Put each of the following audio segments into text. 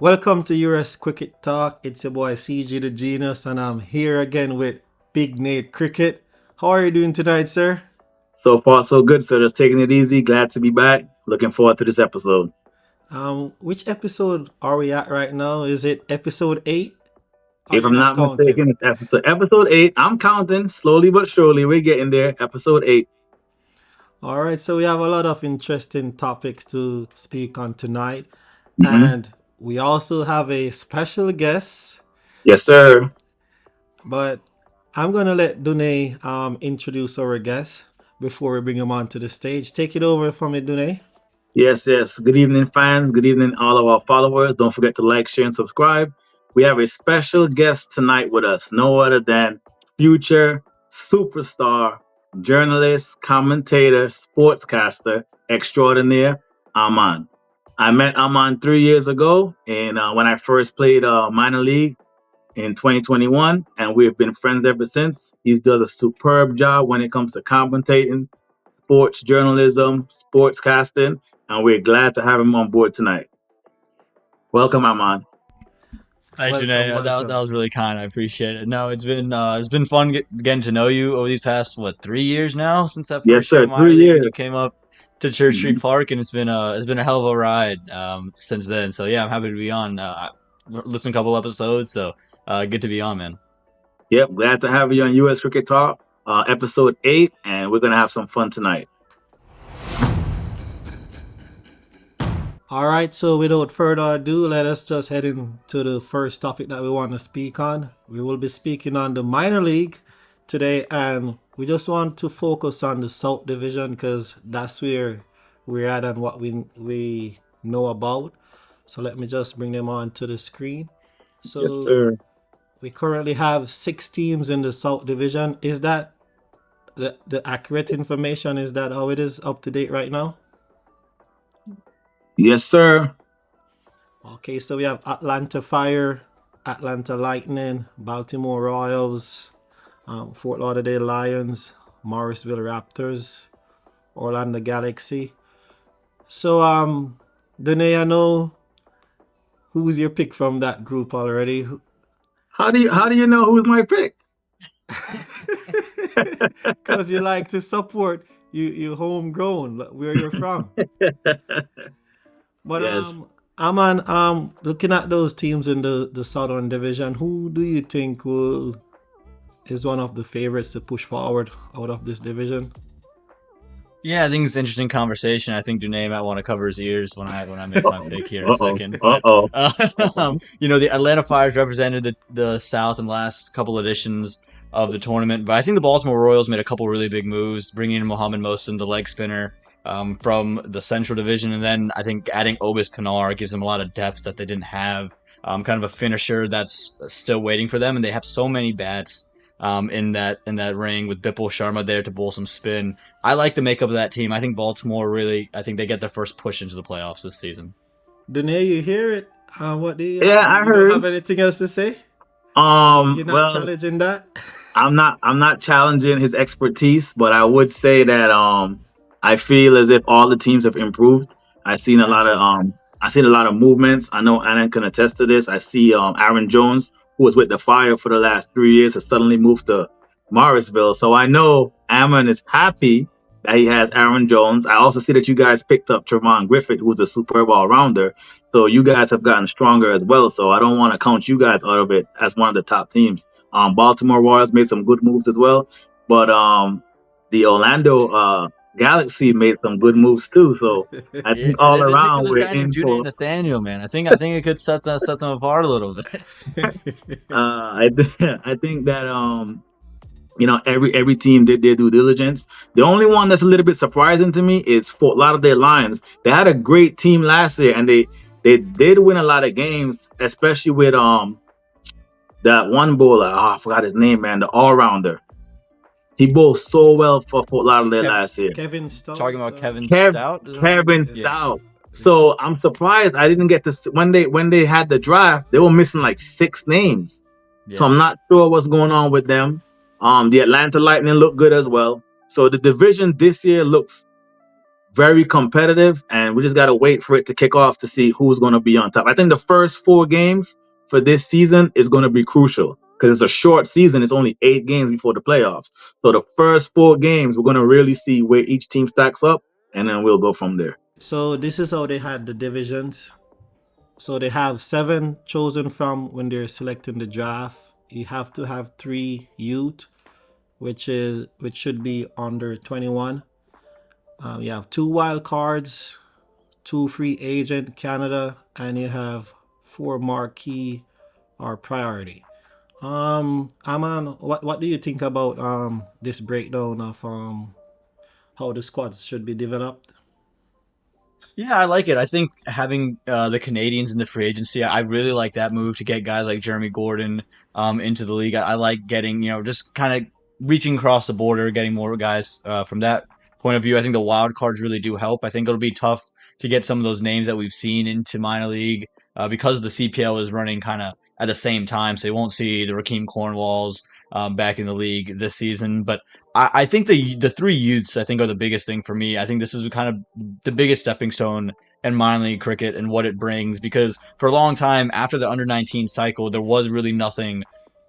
Welcome to US Cricket Talk. It's your boy CGTHEGENIUS, and I'm here again with BIGNATE Cricket. How are you doing tonight, sir? So far, so good, sir. Just taking it easy. Glad to be back. Looking forward to this episode. Which episode are we at right now? Is it episode 8? Are If you I'm not not counting? mistaken, it's episode 8. I'm counting slowly but surely. We're getting there. Episode 8. All right, so we have a lot of interesting topics to speak on tonight, hmm and we also have a special guest. Yes, sir. But I'm gonna let Dune introduce our guest before we bring him onto the stage. Take it over for me, Dune. Yes, yes. Good evening, fans. Good evening, all of our followers. Don't forget to like, share, and subscribe. We have a special guest tonight with us. No other than future superstar, journalist, commentator, sportscaster extraordinaire, Aman. I met Aman 3 years ago, and when I first played minor league in 2021, and we've been friends ever since. He does a superb job when it comes to commentating, sports journalism, sportscasting, and we're glad to have him on board tonight. Welcome, Aman. Thanks, Welcome, Janae. That welcome. was really kind. I appreciate it. No, it's been fun getting to know you over these past 3 years now since that Yes, first year sir. of minor Three league when you years. came up to Church Street Mhm. Park, and it's been a hell of a ride since then. So yeah, I'm happy to be on. Listen to a couple episodes, so good to be on, man. Yep, glad to have you on US Cricket Talk, episode 8, and we're gonna have some fun tonight. All right, so without further ado, let us just head into the first topic that we want to speak on. We will be speaking on the minor league today, and we just want to focus on the South Division because that's where we're at and what we know about. So let me just bring them on to the screen. Yes, So sir. we currently have 6 teams in the South Division. Is that the accurate information? Is that how it is up to date right now? Yes, sir. Okay, so we have Atlanta Fire, Atlanta Lightning, Baltimore Royals, Fort Lauderdale Lions, Morrisville Raptors, Orlando Galaxy. So, Danae, I know who's your pick from that group already. How do you know who's my pick? Because you like to support you homegrown, where you're from. But Yes. I'm on looking at those teams in the Southern Division. Who do you think is one of the favorites to push forward out of this division? Yeah, I think it's an interesting conversation. I think Janae might want to cover his ears when I make my Uh-oh. pick here in a Uh-oh. second. But Uh-oh. Uh-oh. the Atlanta Fires represented the South in the last couple editions of the tournament. But I think the Baltimore Royals made a couple really big moves, bringing in Mohamed Mohsin, the leg spinner, from the Central Division, and then I think adding Obis Pinar gives them a lot of depth that they didn't have. Kind of a finisher that's still waiting for them, and they have so many bats in that ring with Bipul Sharma there to bowl some spin. I like the makeup of that team. I think Baltimore really. I think they get their first push into the playoffs this season. Danae, you hear it? What do you Yeah, I you don't heard. have anything else to say? You're not Well, challenging that? I'm not challenging his expertise, but I would say that I feel as if all the teams have improved. I've seen a lot of Absolutely. I've seen a lot of movements. I know Anna can attest to this. I see Aaron Jones, who was with the Fire for the last 3 years, has suddenly moved to Morrisville. So I know Amon is happy that he has Aaron Jones. I also see that you guys picked up Trevon Griffith, who's a superb all rounder. So you guys have gotten stronger as well. So I don't want to count you guys out of it as one of the top teams. Baltimore Royals made some good moves as well, but the Orlando Galaxy made some good moves too. So I Yeah, think and all they picked up around this we're guy named in Jude for. Nathaniel, man. I think it could set them apart a little bit. I think that every team did their due diligence. The only one that's a little bit surprising to me is Fort Lauderdale Lions. They had a great team last year, and they did win a lot of games, especially with that one bowler. Oh, I forgot his name, man. The all rounder. He bowled so well for Fort Lauderdale Kev, last year. Kevin talking Stout. about Kevin Kev, Stout, is that what Kevin Yeah, yeah. Stout. yeah. So I'm surprised I didn't get to when they had the draft. They were missing like 6 names. So Yeah. I'm not sure what's going on with them. The Atlanta Lightning look good as well. So the division this year looks very competitive, and we just got to wait for it to kick off to see who's going to be on top. I think the first 4 games for this season is going to be crucial because it's a short season. It's only 8 games before the playoffs. So the first 4 games, we're going to really see where each team stacks up, and then we'll go from there. So this is how they had the divisions. So they have 7 chosen from when they're selecting the draft. You have to have 3 youth, which should be under 21. You have 2 wild cards, 2 free agent Canada, and you have 4 marquee or priority. Aman, what do you think about this breakdown of how the squads should be developed? Yeah, I like it. I think having the Canadians in the free agency, I really like that move to get guys like Jeremy Gordon into the league. I like getting, just kind of reaching across the border, getting more guys from that point of view. I think the wild cards really do help. I think it'll be tough to get some of those names that we've seen into minor league because the CPL is running kind of at the same time, so you won't see the Raheem Cornwalls back in the league this season. But I think the 3 youths I think are the biggest thing for me. I think this is kind of the biggest stepping stone in minor league cricket and what it brings because for a long time after the under 19 cycle there was really nothing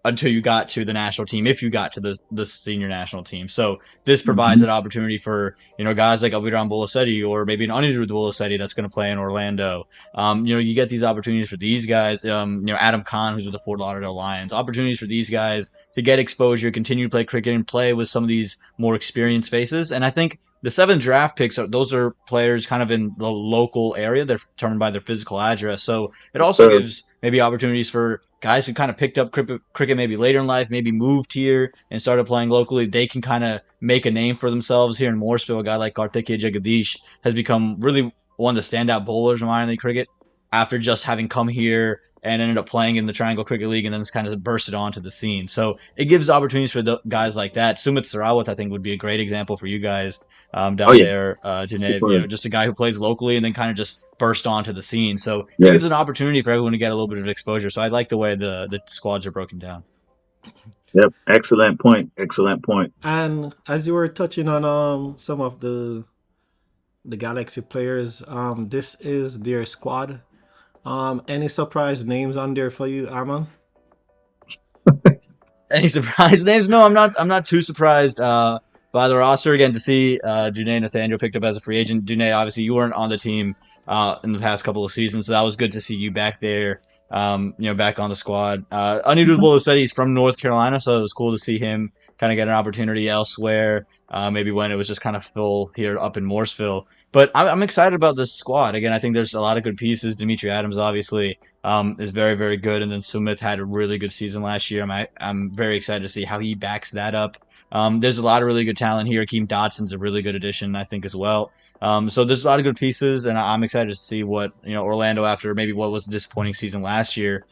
until you got to the national team if you got to the senior national team. So this provides Mhm. an opportunity for guys like Aviram Bolasetti or maybe an Anirudh Bolasetti that's going to play in Orlando. You get these opportunities for these guys. Adam Khan, who's with the Fort Lauderdale Lions, opportunities for these guys to get exposure, continue to play cricket, and play with some of these more experienced faces. And I think the 7 draft picks those are players kind of in the local area. They're determined by their physical address. So it also So, gives maybe opportunities for guys who kind of picked up cricket maybe later in life, maybe moved here and started playing locally. They can kind of make a name for themselves here in Morrisville. A guy like Karthikeya Jagadish has become really one of the standout bowlers in minor league cricket after just having come here and ended up playing in the Triangle Cricket League and then it's kind of bursted onto the scene. So it gives opportunities for the guys like that. Sumit Sarawat, I think, would be a great example for you guys oh down yeah, there, Junaid. super. Just a guy who plays locally and then kind of just burst onto the scene. So it gives an Yes. opportunity for everyone to get a little bit of exposure. So I like the way the squads are broken down. Yep. Excellent point. Excellent point. And as you were touching on some of the Galaxy players, this is their squad. Any surprise names on there for you, Aman? Any surprise names? No, I'm not. I'm not too surprised by the roster again to see Junaid Nathaniel picked up as a free agent. Junaid, obviously, you weren't on the team in the past couple of seasons, so that was good to see you back there. Back on the squad. Anirudh Bolasetti is from North Carolina, so it was cool to see him kind of get an opportunity elsewhere. Maybe when it was just kind of full here up in Morrisville. But I'm excited about this squad. Again, I think there's a lot of good pieces. Dimitri Adams, obviously, is very, very good. And then Sumit had a really good season last year. I'm very excited to see how he backs that up. There's a lot of really good talent here. Akeem Dotson's a really good addition, I think, as well. So there's a lot of good pieces, and I'm excited to see what Orlando, after maybe what was a disappointing season last year,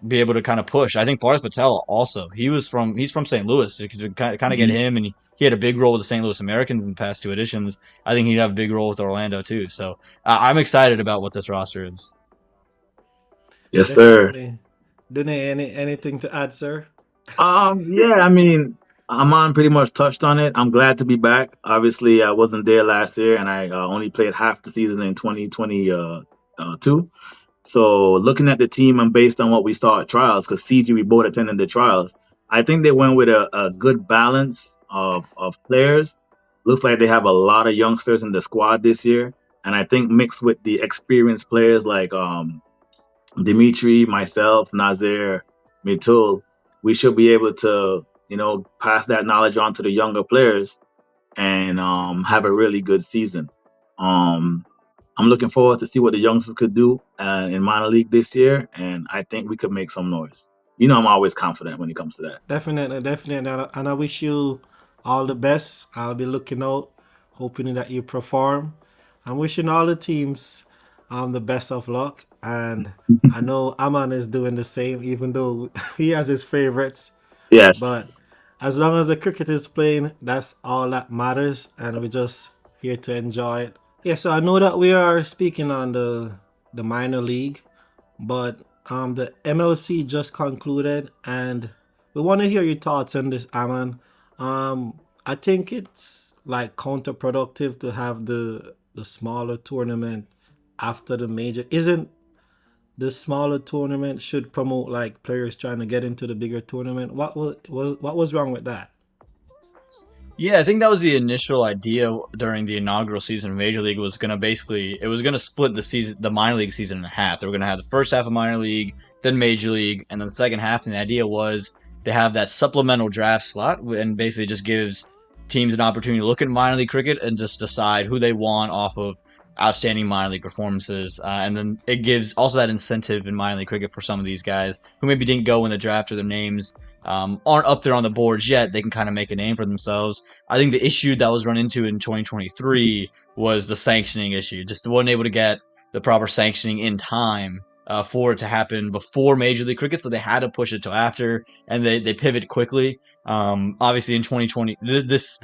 be able to kind of push. I think Parth Patel also. He's from St. Louis. So you could kind of get Mhm. him, and he had a big role with the St. Louis Americans in the past 2 editions. I think he'd have a big role with Orlando too. So I'm excited about what this roster is. Yes, sir. Definitely. Dune, anything to add, sir? Yeah, I mean, Amon pretty much touched on it. I'm glad to be back. Obviously, I wasn't there last year, and I only played half the season in 2022. So, looking at the team and based on what we saw at trials, because CG, we both attended the trials, I think they went with a good balance of players. Looks like they have a lot of youngsters in the squad this year, and I think mixed with the experienced players like Dimitri, myself, Nazir, Mitul, we should be able to, pass that knowledge on to the younger players and have a really good season. Um, I'm looking forward to see what the youngsters could do in minor league this year, and I think we could make some noise. I'm always confident when it comes to that. Definitely, definitely. And I wish you all the best. I'll be looking out, hoping that you perform. I'm wishing all the teams the best of luck. And I know Aman is doing the same, even though he has his favorites. But Yes. as long as the cricket is playing, that's all that matters. And we're just here to enjoy it. Yeah, so I know that we are speaking on the minor league, but the MLC just concluded, and we want to hear your thoughts on this, Aman. I think it's like counterproductive to have the smaller tournament after the major. Isn't the smaller tournament should promote like players trying to get into the bigger tournament? What was wrong with that? Yeah, I think that was the initial idea during the inaugural season of Major League was going to basically it was going to split the minor league season in half. They were going to have the first half of minor league, then Major League, and then the second half. And the idea was to have that supplemental draft slot and basically just gives teams an opportunity to look at minor league cricket and just decide who they want off of outstanding minor league performances. And then it gives also that incentive in minor league cricket for some of these guys who maybe didn't go in the draft or their names aren't up there on the boards yet. They can kind of make a name for themselves. I think the issue that was run into in 2023 was the sanctioning issue. Just wasn't able to get the proper sanctioning in time for it to happen before Major League Cricket, so they had to push it till after, and they pivot quickly. Obviously, in 2020, this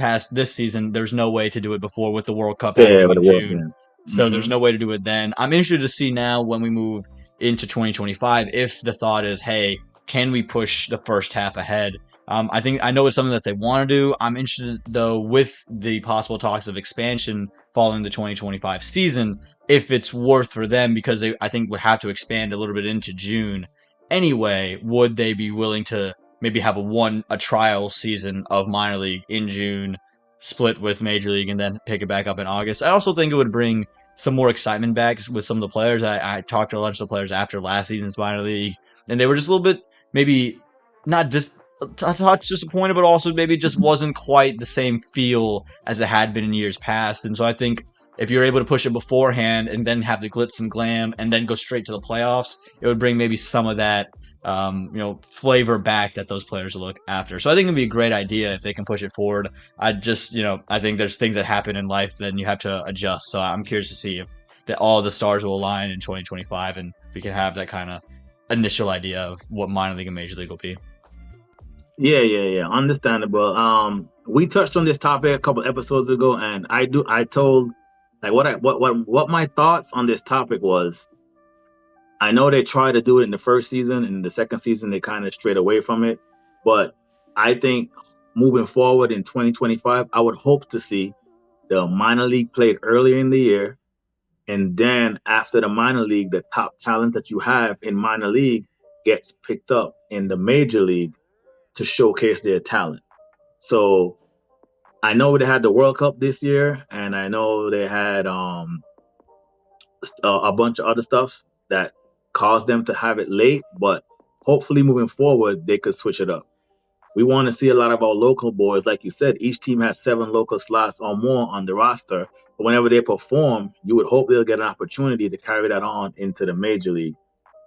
season, there's no way to do it before with the World Cup Yeah, happening with in the work. June. So Hmm. there's no way to do it then. I'm interested to see now when we move into 2025 if the thought is, hey, can we push the first half ahead? I know it's something that they want to do. I'm interested though with the possible talks of expansion following the 2025 season, if it's worth for them because they I think would have to expand a little bit into June anyway. Would they be willing to maybe have a trial season of minor league in June, split with major league, and then pick it back up in August? I also think it would bring some more excitement back with some of the players. I talked to a bunch of the players after last season's minor league, and they were just a little bit maybe not just a touch disappointed, but also maybe just wasn't quite the same feel as it had been in years past. And so I think if you're able to push it beforehand and then have the glitz and glam and then go straight to the playoffs, it would bring maybe some of that flavor back that those players look after. So I think it'd be a great idea if they can push it forward. I think there's things that happen in life then you have to adjust. So I'm curious to see if all the stars will align in 2025 and we can have that kind of initial idea of what minor league and major league will be. Yeah. Understandable. We touched on this topic a couple episodes ago, and I told like what my thoughts on this topic was. I know they tried to do it in the first season, and the second season they kind of strayed away from it. But I think moving forward in 2025, I would hope to see the minor league played earlier in the year, and then after the minor league, the top talent that you have in minor league gets picked up in the major league to showcase their talent. So I know they had the World Cup this year, and I know they had a bunch of other stuff that caused them to have it late. But hopefully, moving forward, they could switch it up. We want to see a lot of our local boys, like you said. Each team has 7 local slots or more on the roster. But whenever they perform, you would hope they'll get an opportunity to carry that on into the major league,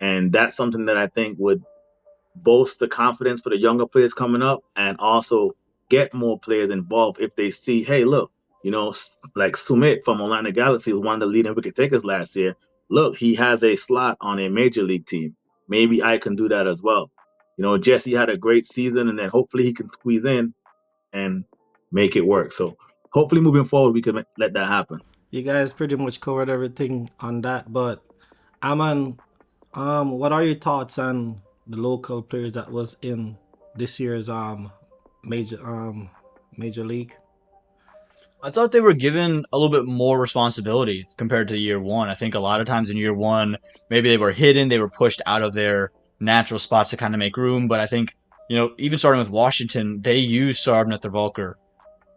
and that's something that I think would boost the confidence for the younger players coming up and also get more players involved if they see, hey, look, like Sumit from Orlando Galaxy was one of the leading wicket takers last year. Look, he has a slot on a major league team. Maybe I can do that as well. Jesse had a great season, and then hopefully he can squeeze in and make it work. So hopefully moving forward, we can let that happen. You guys pretty much covered everything on that, but Aman, what are your thoughts on the local players that was in this year's major major league? I thought they were given a little bit more responsibility compared to year one. I think a lot of times in year one, maybe they were hidden, they were pushed out of their natural spots to kind of make room. But I think, even starting with Washington, they used Sarvnath Volker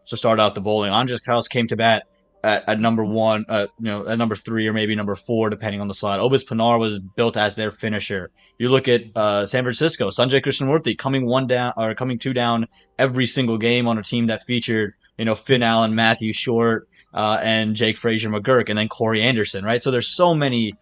to start out the bowling. Andres Kaus came to bat at number one, at number 3 or maybe number 4, depending on the slot. Obis Pinar was built as their finisher. You look at San Francisco, Sanjay Krishnamurthy coming 2 down every single game on a team that featured Finn Allen, Matthew Short, and Jake Frazier McGurk, and then Corey Anderson, right? So there's so many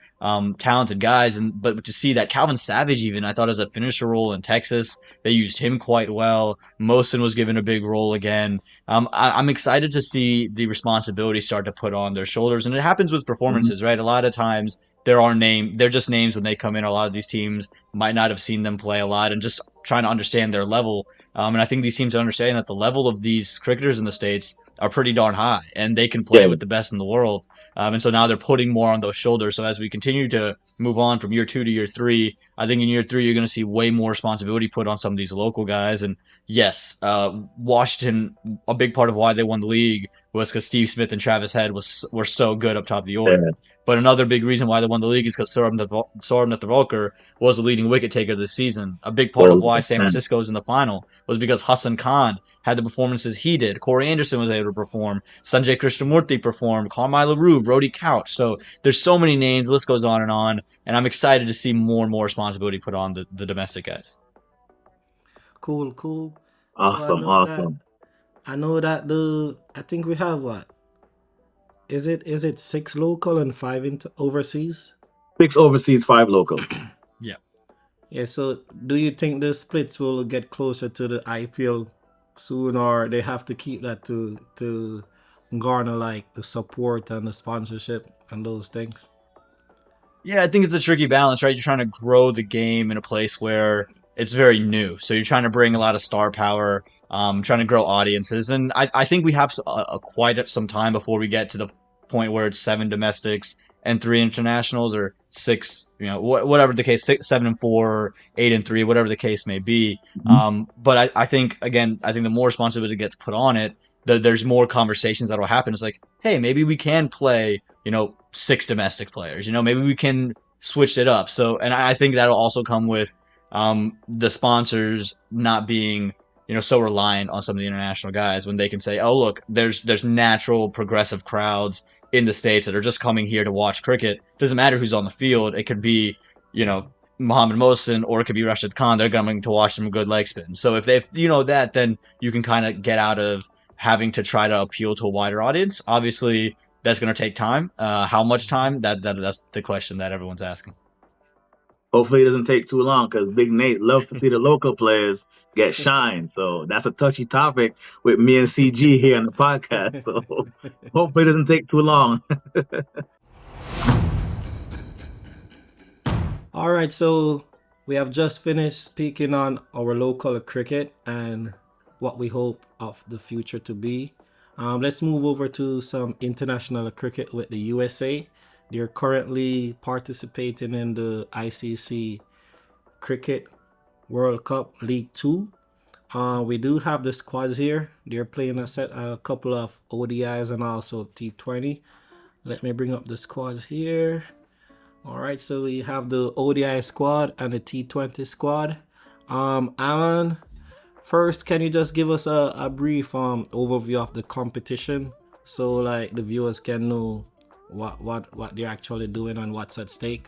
talented guys, but to see that Calvin Savage, even I thought as a finisher role in Texas, they used him quite well. Mosin was given a big role again. I'm excited to see the responsibility start to put on their shoulders, and it happens with Mhm. performances, right? A lot of times they're just names when they come in. A lot of these teams might not have seen them play a lot, and just trying to understand their level. And I think these teams are understanding that the level of these cricketers in the States are pretty darn high, and they can play Yeah. with the best in the world. And so now they're putting more on those shoulders. So as we continue to move on from year 2 to year 3, I think in year 3 you're going to see way more responsibility put on some of these local guys. And yes, Washington, a big part of why they won the league was because Steve Smith and Travis Head were so good up top of the order. Yeah. But another big reason why they won the league is because Sorum Nethervalker was the leading wicket taker this season. A big part of why San Francisco was in the final was because Hassan Khan had the performances he did. Corey Anderson was able to perform. Sanjay Krishnamurthy performed. Carmine LaRue, Brody Couch. So there's so many names. The list goes on. And I'm excited to see more and more responsibility put on the domestic guys. Cool. Awesome. I know that I think we have what? Is it 6 local and 5 overseas? 6 overseas, 5 locals. Yeah. Yeah, so do you think the splits will get closer to the IPL soon, or they have to keep that to garner like the support and the sponsorship and those things? Yeah, I think it's a tricky balance, right? You're trying to grow the game in a place where it's very new. So you're trying to bring a lot of star power, trying to grow audiences. And I think we have quite some time before we get to the point where it's 7 domestics and 3 internationals, or 6, whatever the case, 6, 7 and 4, 8 and 3, whatever the case may be. But I think the more responsibility gets put on it, there's more conversations that will happen. It's like, hey, maybe we can play, 6 domestic players. Maybe we can switch it up. So, and I think that'll also come with the sponsors not being, so reliant on some of the international guys, when they can say, oh, look, there's natural progressive crowds in the States that are just coming here to watch cricket. Doesn't matter who's on the field. It could be, Mohammed Mohsin, or it could be Rashid Khan. They're coming to watch some good leg spin. So if that, then you can kind of get out of having to try to appeal to a wider audience. Obviously, that's going to take time. How much time? That's the question that everyone's asking. Hopefully it doesn't take too long, because Big Nate loves to see the local players get shine. So that's a touchy topic with me and CG here on the podcast. So hopefully it doesn't take too long. All right, so we have just finished speaking on our local cricket and what we hope of the future to be. Let's move over to some international cricket with the USA. They're currently participating in the ICC Cricket World Cup League 2. We do have the squads here. They're playing a couple of ODIs and also T20. Let me bring up the squads here. All right, so we have the ODI squad and the T20 squad. Alan, first, can you just give us a brief overview of the competition, so like the viewers can know what they're actually doing and what's at stake?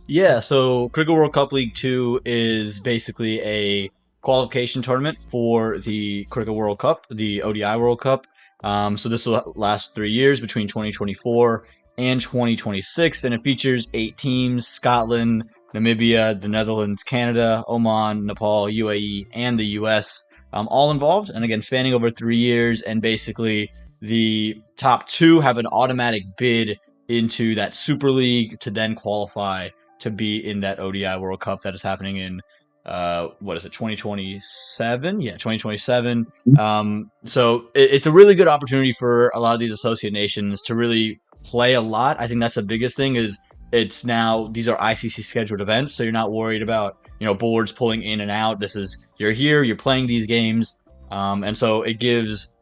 Yeah, so Cricket World Cup League 2 is basically a qualification tournament for the Cricket World Cup, the ODI World Cup. So this will last 3 years, between 2024 and 2026, and it features 8 teams: Scotland, Namibia, the Netherlands, Canada, Oman, Nepal, UAE, and the US, all involved. And again, spanning over 3 years, and basically the top 2 have an automatic bid into that Super League to then qualify to be in that ODI World Cup that is happening in 2027? Yeah, 2027. So it's a really good opportunity for a lot of these associate nations to really play a lot. I think that's the biggest thing, is these are ICC scheduled events, so you're not worried about boards pulling in and out. You're here, you're playing these games, and so it gives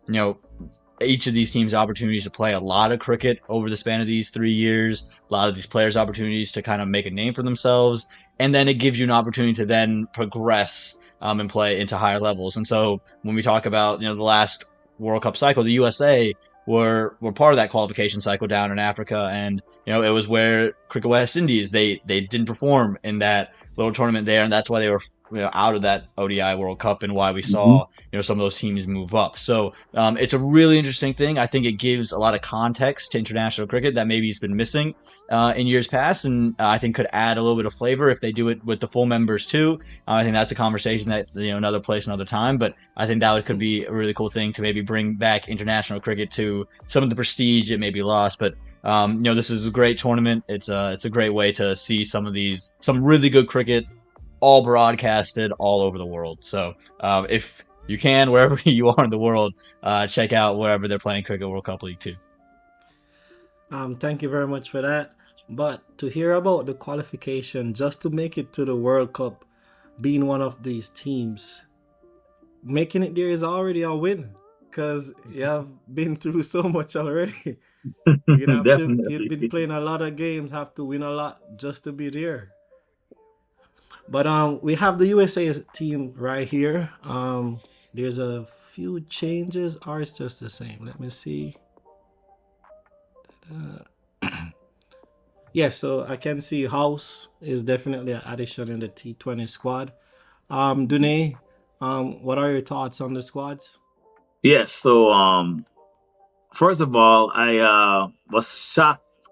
each of these teams opportunities to play a lot of cricket over the span of these 3 years, a lot of these players opportunities to kind of make a name for themselves, and then it gives you an opportunity to then progress and play into higher levels. And so when we talk about the last World Cup cycle, the USA were part of that qualification cycle down in Africa, and it was where Cricket West Indies, they didn't perform in that little tournament there, and that's why they were out of that ODI World Cup, and why we saw some of those teams move up. So it's a really interesting thing. I think it gives a lot of context to international cricket that maybe has been missing in years past, and I think could add a little bit of flavor if they do it with the full members too. I think that's a conversation that another place, another time, but I think that could be a really cool thing to maybe bring back international cricket to some of the prestige it may be lost. But this is a great tournament. It's a great way to see some really good cricket all broadcasted all over the world. So if you can, wherever you are in the world, check out wherever they're playing Cricket World Cup League 2. Thank you very much for that. But to hear about the qualification just to make it to the World Cup, being one of these teams, making it there is already a win because you have been through so much already. You'd been Definitely. playing a lot of games, have to win a lot just to be there. But we have the USA team right here. There's a few changes, or it's just the same. Let me see. Yeah, so I can see House is definitely an addition in the T20 squad. Dune, what are your thoughts on the squads? Yes. So, first of all, I was shocked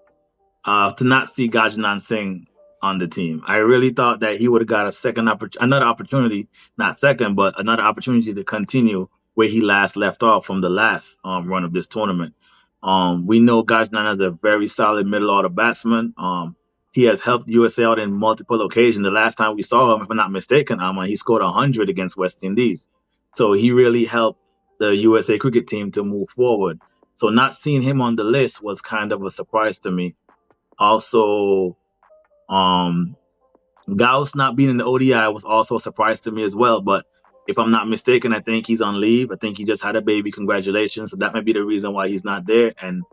to not see Gajnan Singh on the team. I really thought that he would have got another opportunity, not second, but another opportunity to continue where he last left off from the last run of this tournament. We know Gajnan is a very solid middle order batsman. He has helped USA out in multiple occasions. The last time we saw him, if I'm not mistaken, he scored 100 against West Indies. So he really helped the USA cricket team to move forward. So not seeing him on the list was kind of a surprise to me. Also, Gauss not being in the ODI was also a surprise to me as well. But if I'm not mistaken, I think he's on leave. I think he just had a baby. Congratulations. So that might be the reason why he's not there. And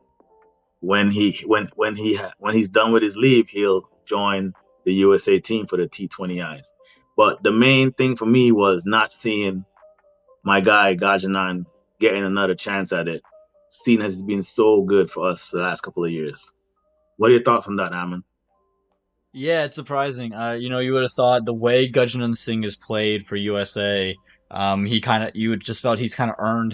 when he's done with his leave, he'll join the USA team for the T20Is. But the main thing for me was not seeing my guy Gajanan getting another chance at it, seeing as he's been so good for us the last couple of years. What are your thoughts on that, Amin? Yeah, it's surprising. You would have thought the way Gurjanath Singh is played for USA, you would just felt he's kind of earned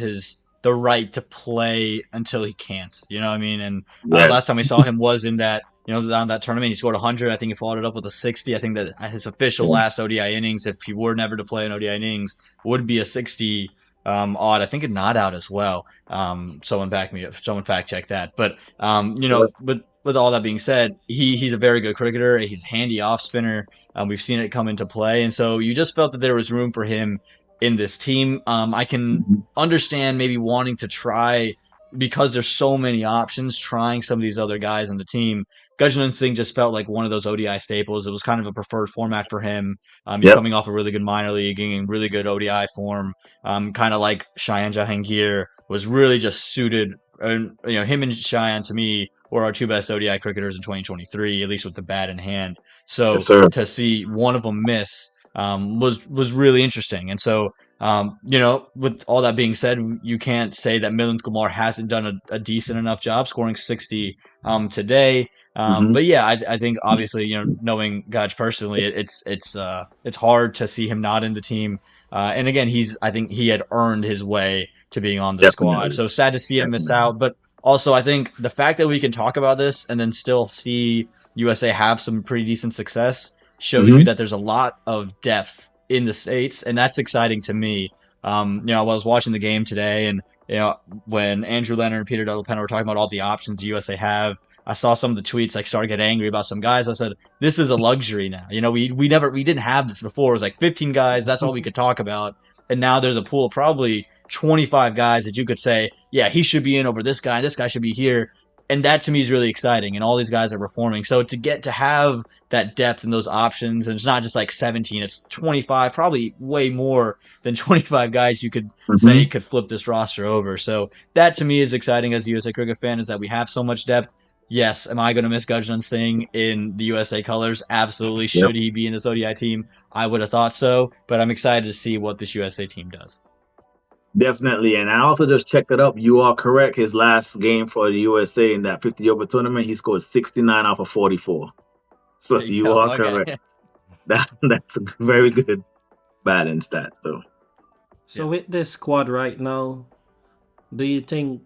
the right to play until he can't. You know what I mean? And Yes. last time we saw him was in that, on that tournament. He scored 100. I think he followed it up with a 60. I think that his official last ODI innings, if he were never to play an ODI innings, would be a 60 odd. I think a not out as well. Someone fact check that. But but with all that being said, he's a very good cricketer. He's a handy off spinner. We've seen it come into play, and so you just felt that there was room for him in this team. I can understand maybe wanting to try because there's so many options, trying some of these other guys on the team. Gurjanath Singh just felt like one of those ODI staples. It was kind of a preferred format for him. He's Yep. coming off a really good minor league, getting really good ODI form. Kind of like Cheyenne Jahangir was really just suited. Him and Cheyenne to me were our two best ODI cricketers in 2023, at least with the bat in hand. Yes, So sir. to see one of them miss was really interesting. And so with all that being said, you can't say that Milind Kumar hasn't done a decent enough job scoring 60 today. Mm-hmm. But yeah, I think obviously, knowing Gaj personally, it's hard to see him not in the team. And again, I think he had earned his way to being on the squad. Definitely. So sad to see him miss Definitely. out. But also, I think the fact that we can talk about this and then still see USA have some pretty decent success shows Mm-hmm. you that there's a lot of depth in the States, and that's exciting to me. I was watching the game today, and when Andrew Leonard and Peter Delapenna were talking about all the options the USA have, I saw some of the tweets like started getting angry about some guys. I said, this is a luxury now. We didn't have this before. It was like 15 guys, that's all we could talk about. And now there's a pool of probably 25 guys that you could say, yeah, he should be in over this guy should be here. And that to me is really exciting. And all these guys are performing. So to get to have that depth and those options, and it's not just like 17, it's 25, probably way more than 25 guys you could say Mm-hmm. could flip this roster over. So that to me is exciting as a USA cricket fan, is that we have so much depth. Yes, am I going to miss Gurjanath Singh in the USA colors? Absolutely. Yep. Should he be in this ODI team? I would have thought so, but I'm excited to see what this USA team does. Definitely. And I also just checked it up. You are correct. His last game for the USA in that 50 over tournament, he scored 69 off of 44. So There you you go. are correct. Okay. That's a very good batting stat. So Yeah. with this squad right now, do you think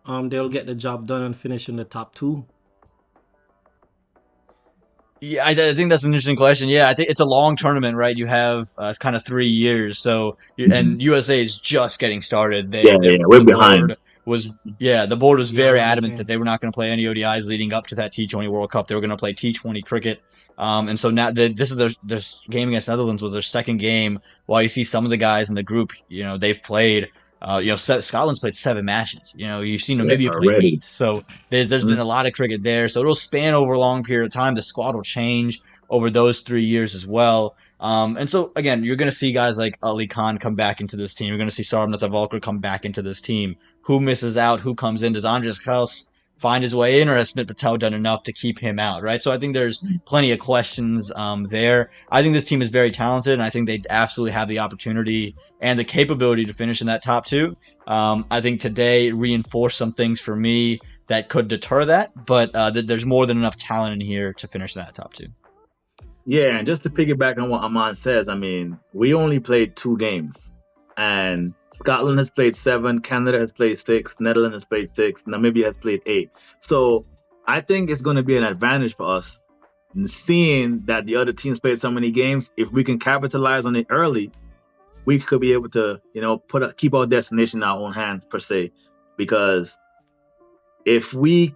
they'll get the job done and finish in the top two? Yeah, I think that's an interesting question. Yeah, I think it's a long tournament, right? You have kind of 3 years, Mhm. and USA is just getting started. Yeah, yeah, we're The behind. board was Yeah, very how many adamant that they were games? not going to play any ODIs leading up to that T20 World Cup. They were going to play T20 cricket. And so now this is their game against Netherlands was their second game. While you see some of the guys in the group, they've played. Scotland's played 7 matches. You've seen Namibia play already. 8. So there's been a lot of cricket there. So it'll span over a long period of time. The squad will change over those 3 years as well. And so again, you're going to see guys like Ali Khan come back into this team. You're going to see Saurabh Netravalkar come back into this team. Who misses out? Who comes in? Does Andres Kraus find his way in, or has Smit Patel done enough to keep him out? Right. So I think there's plenty of questions there. I think this team is very talented, and I think they absolutely have the opportunity and the capability to finish in that top 2. I think today reinforced some things for me that could deter that, but there's more than enough talent in here to finish that top 2. Yeah, and just to piggyback on what Aman says, I mean, we only played 2 games, and Scotland has played 7, Canada has played 6, Netherlands has played 6, Namibia has played 8. So I think it's going to be an advantage for us, seeing that the other teams played so many games. If we can capitalize on it early, we could be able to, keep our destination in our own hands per se. Because before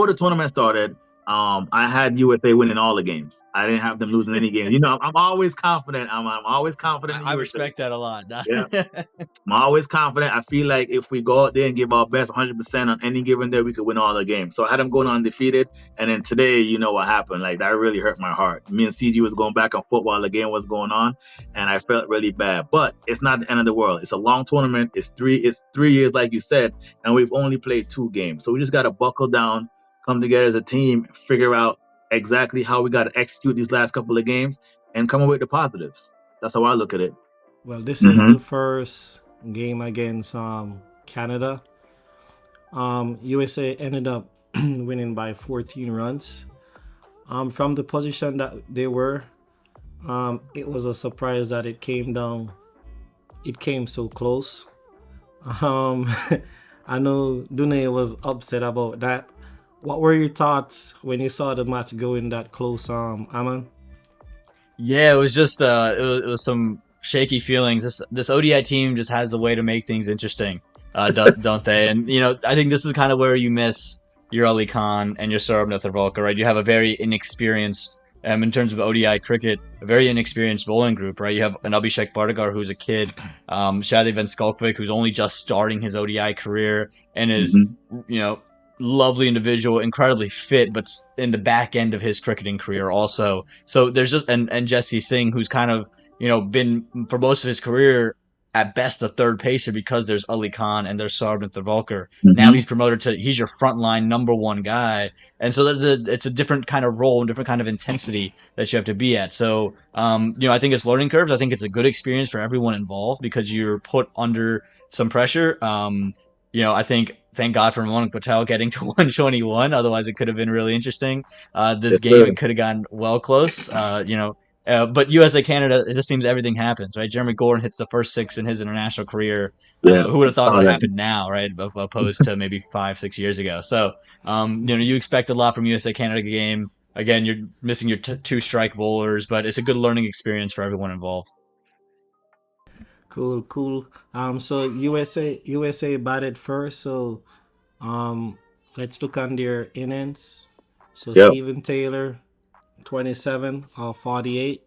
the tournament started, I had USA winning all the games. I didn't have them losing any games. I'm always confident. I'm always confident. I respect that a lot. Yeah. I'm always confident. I feel like if we go out there and give our best 100% on any given day, we could win all the games. So I had them going undefeated. And then today, you know what happened? Like, that really hurt my heart. Me and CG was going back and forth while the game was going on, and I felt really bad. But it's not the end of the world. It's a long tournament. It's 3 years, like you said, and we've only played 2 games. So we just got to buckle down, come together as a team, figure out exactly how we got to execute these last couple of games, and come up with the positives. That's how I look at it. Well, this is the first game against Canada. USA ended up winning by 14 runs. From the position that they were, it was a surprise that it came so close. I know Dune was upset about that. What were your thoughts when you saw the match going that close, Aman? Yeah, it was just it was some shaky feelings. This ODI team just has a way to make things interesting, don't they? And I think this is kind of where you miss your Ali Khan and your Saurabh Netravalkar, right? You have a very inexperienced, in terms of ODI cricket, a very inexperienced bowling group, right? You have an Abhishek Bhartagar who's a kid, Shadi Van Skalkvik who's only just starting his ODI career and is lovely individual, incredibly fit, but in the back end of his cricketing career also. So there's just and Jesse Singh, who's kind of been for most of his career at best a third pacer, because there's Ali Khan and there's Saurabh Netravalkar. Now he's promoted to he's your frontline number 1 guy, and so it's a different kind of role and different kind of intensity that you have to be at. So I think it's learning curves. I think it's a good experience for everyone involved because you're put under some pressure. I think thank God for Monik Patel getting to 121. Otherwise, it could have been really interesting. This game, it could have gone well close. But USA Canada, it just seems everything happens, right? Jeremy Gordon hits the first 6 in his international career. Who would have thought it would happen now, right? Opposed to maybe 5-6 years ago. So, you expect a lot from USA Canada game. Again, you're missing your 2 strike bowlers, but it's a good learning experience for everyone involved. Cool. So USA batted first. So, let's look on their innings. So Stephen Taylor, 27 or 48,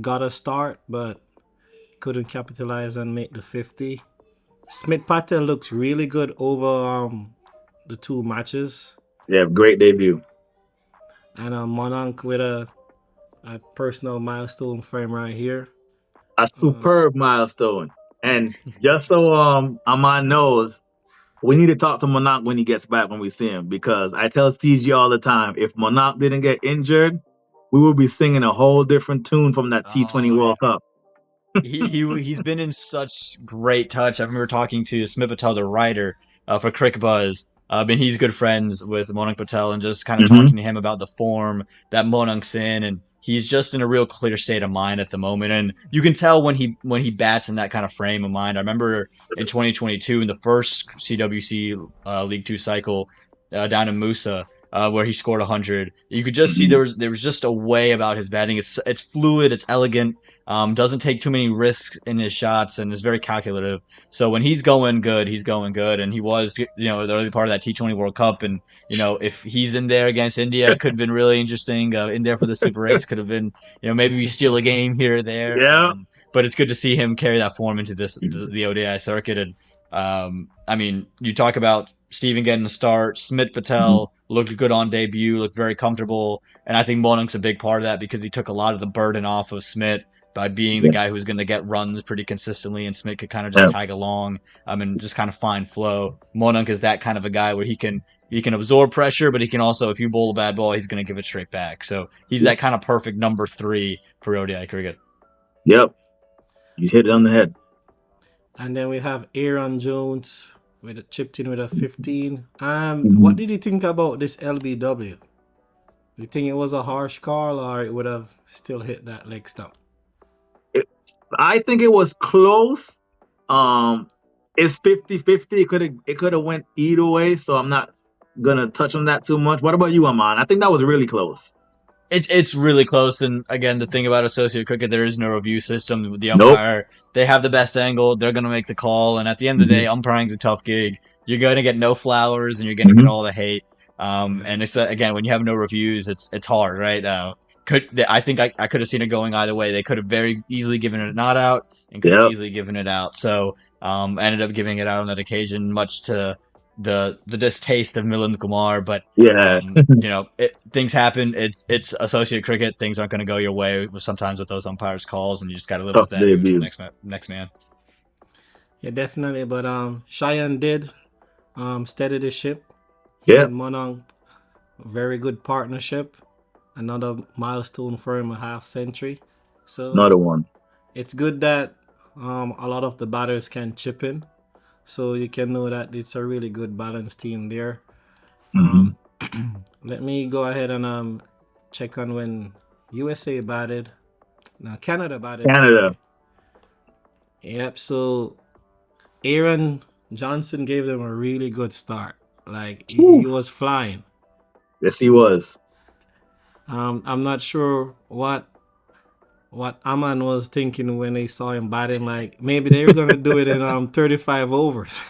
got a start, but couldn't capitalize and make the 50. Smit Patel looks really good over the 2 matches. Yeah, great debut. And Monank with a personal milestone frame right here. A superb milestone. And just so Aman knows, we need to talk to Monarch when he gets back, when we see him, because I tell CG all the time, if Monarch didn't get injured, we would be singing a whole different tune from that T20 World Cup. He's been in such great touch. I remember talking to Smit Patel, the writer for Crick Buzz. And he's good friends with Monik Patel, and just kind of talking to him about the form that Monank's in, and he's just in a real clear state of mind at the moment. And you can tell when he bats in that kind of frame of mind. I remember in 2022, in the first CWC League 2 cycle down in Musa, where he scored 100. You could just see there was just a way about his batting. It's fluid, it's elegant, doesn't take too many risks in his shots, and is very calculative. So when he's going good, and he was, the early part of that T20 World Cup, and if he's in there against India, it could have been really interesting. In there for the Super 8s could have been, maybe we steal a game here or there. Yeah. But it's good to see him carry that form into the ODI circuit. And I mean, you talk about Steven getting a start. Smith Patel looked good on debut, looked very comfortable, and I think Monank's a big part of that because he took a lot of the burden off of Smith by being the guy who's going to get runs pretty consistently, and Smith could kind of just tag along and just kind of find flow. Monank is that kind of a guy where he can absorb pressure, but he can also, if you bowl a bad ball, he's going to give it straight back. So he's that kind of perfect number 3 for ODI cricket. Yep. You hit it on the head. And then we have Aaron Jones with a chipped in with a 15. What did you think about this LBW? Do you think it was a harsh call, or it would have still hit that leg stump? I think it was close. It's 50-50. It could have went either way, so I'm not gonna touch on that too much. What about you, Aman? I think that was really close. It's really close, and again, the thing about associate cricket, there is no review system. The umpire, they have the best angle, they're going to make the call, and at the end of the day, umpiring's a tough gig. You're going to get no flowers, and you're going to get all the hate. And it's again, when you have no reviews, it's hard, right? I think I could have seen it going either way. They could have very easily given it a not out, and could have easily given it out. So ended up giving it out on that occasion, much to the distaste of Milind Kumar, but things happen. It's associate cricket. Things aren't going to go your way sometimes with those umpires' calls, and you just got to live with that. Next man. Yeah, definitely. But Cheyenne did steady the ship. Yeah, and Monang, very good partnership. Another milestone for him, a half century. So another one. It's good that a lot of the batters can chip in. So you can know that it's a really good balanced team there. Let me go ahead and check on when USA batted. Now Canada batted. Canada. Yep. So Aaron Johnson gave them a really good start. Like he was flying. Yes, he was. I'm not sure what Aman was thinking when they saw him batting. Like maybe they were gonna do it in 35 overs.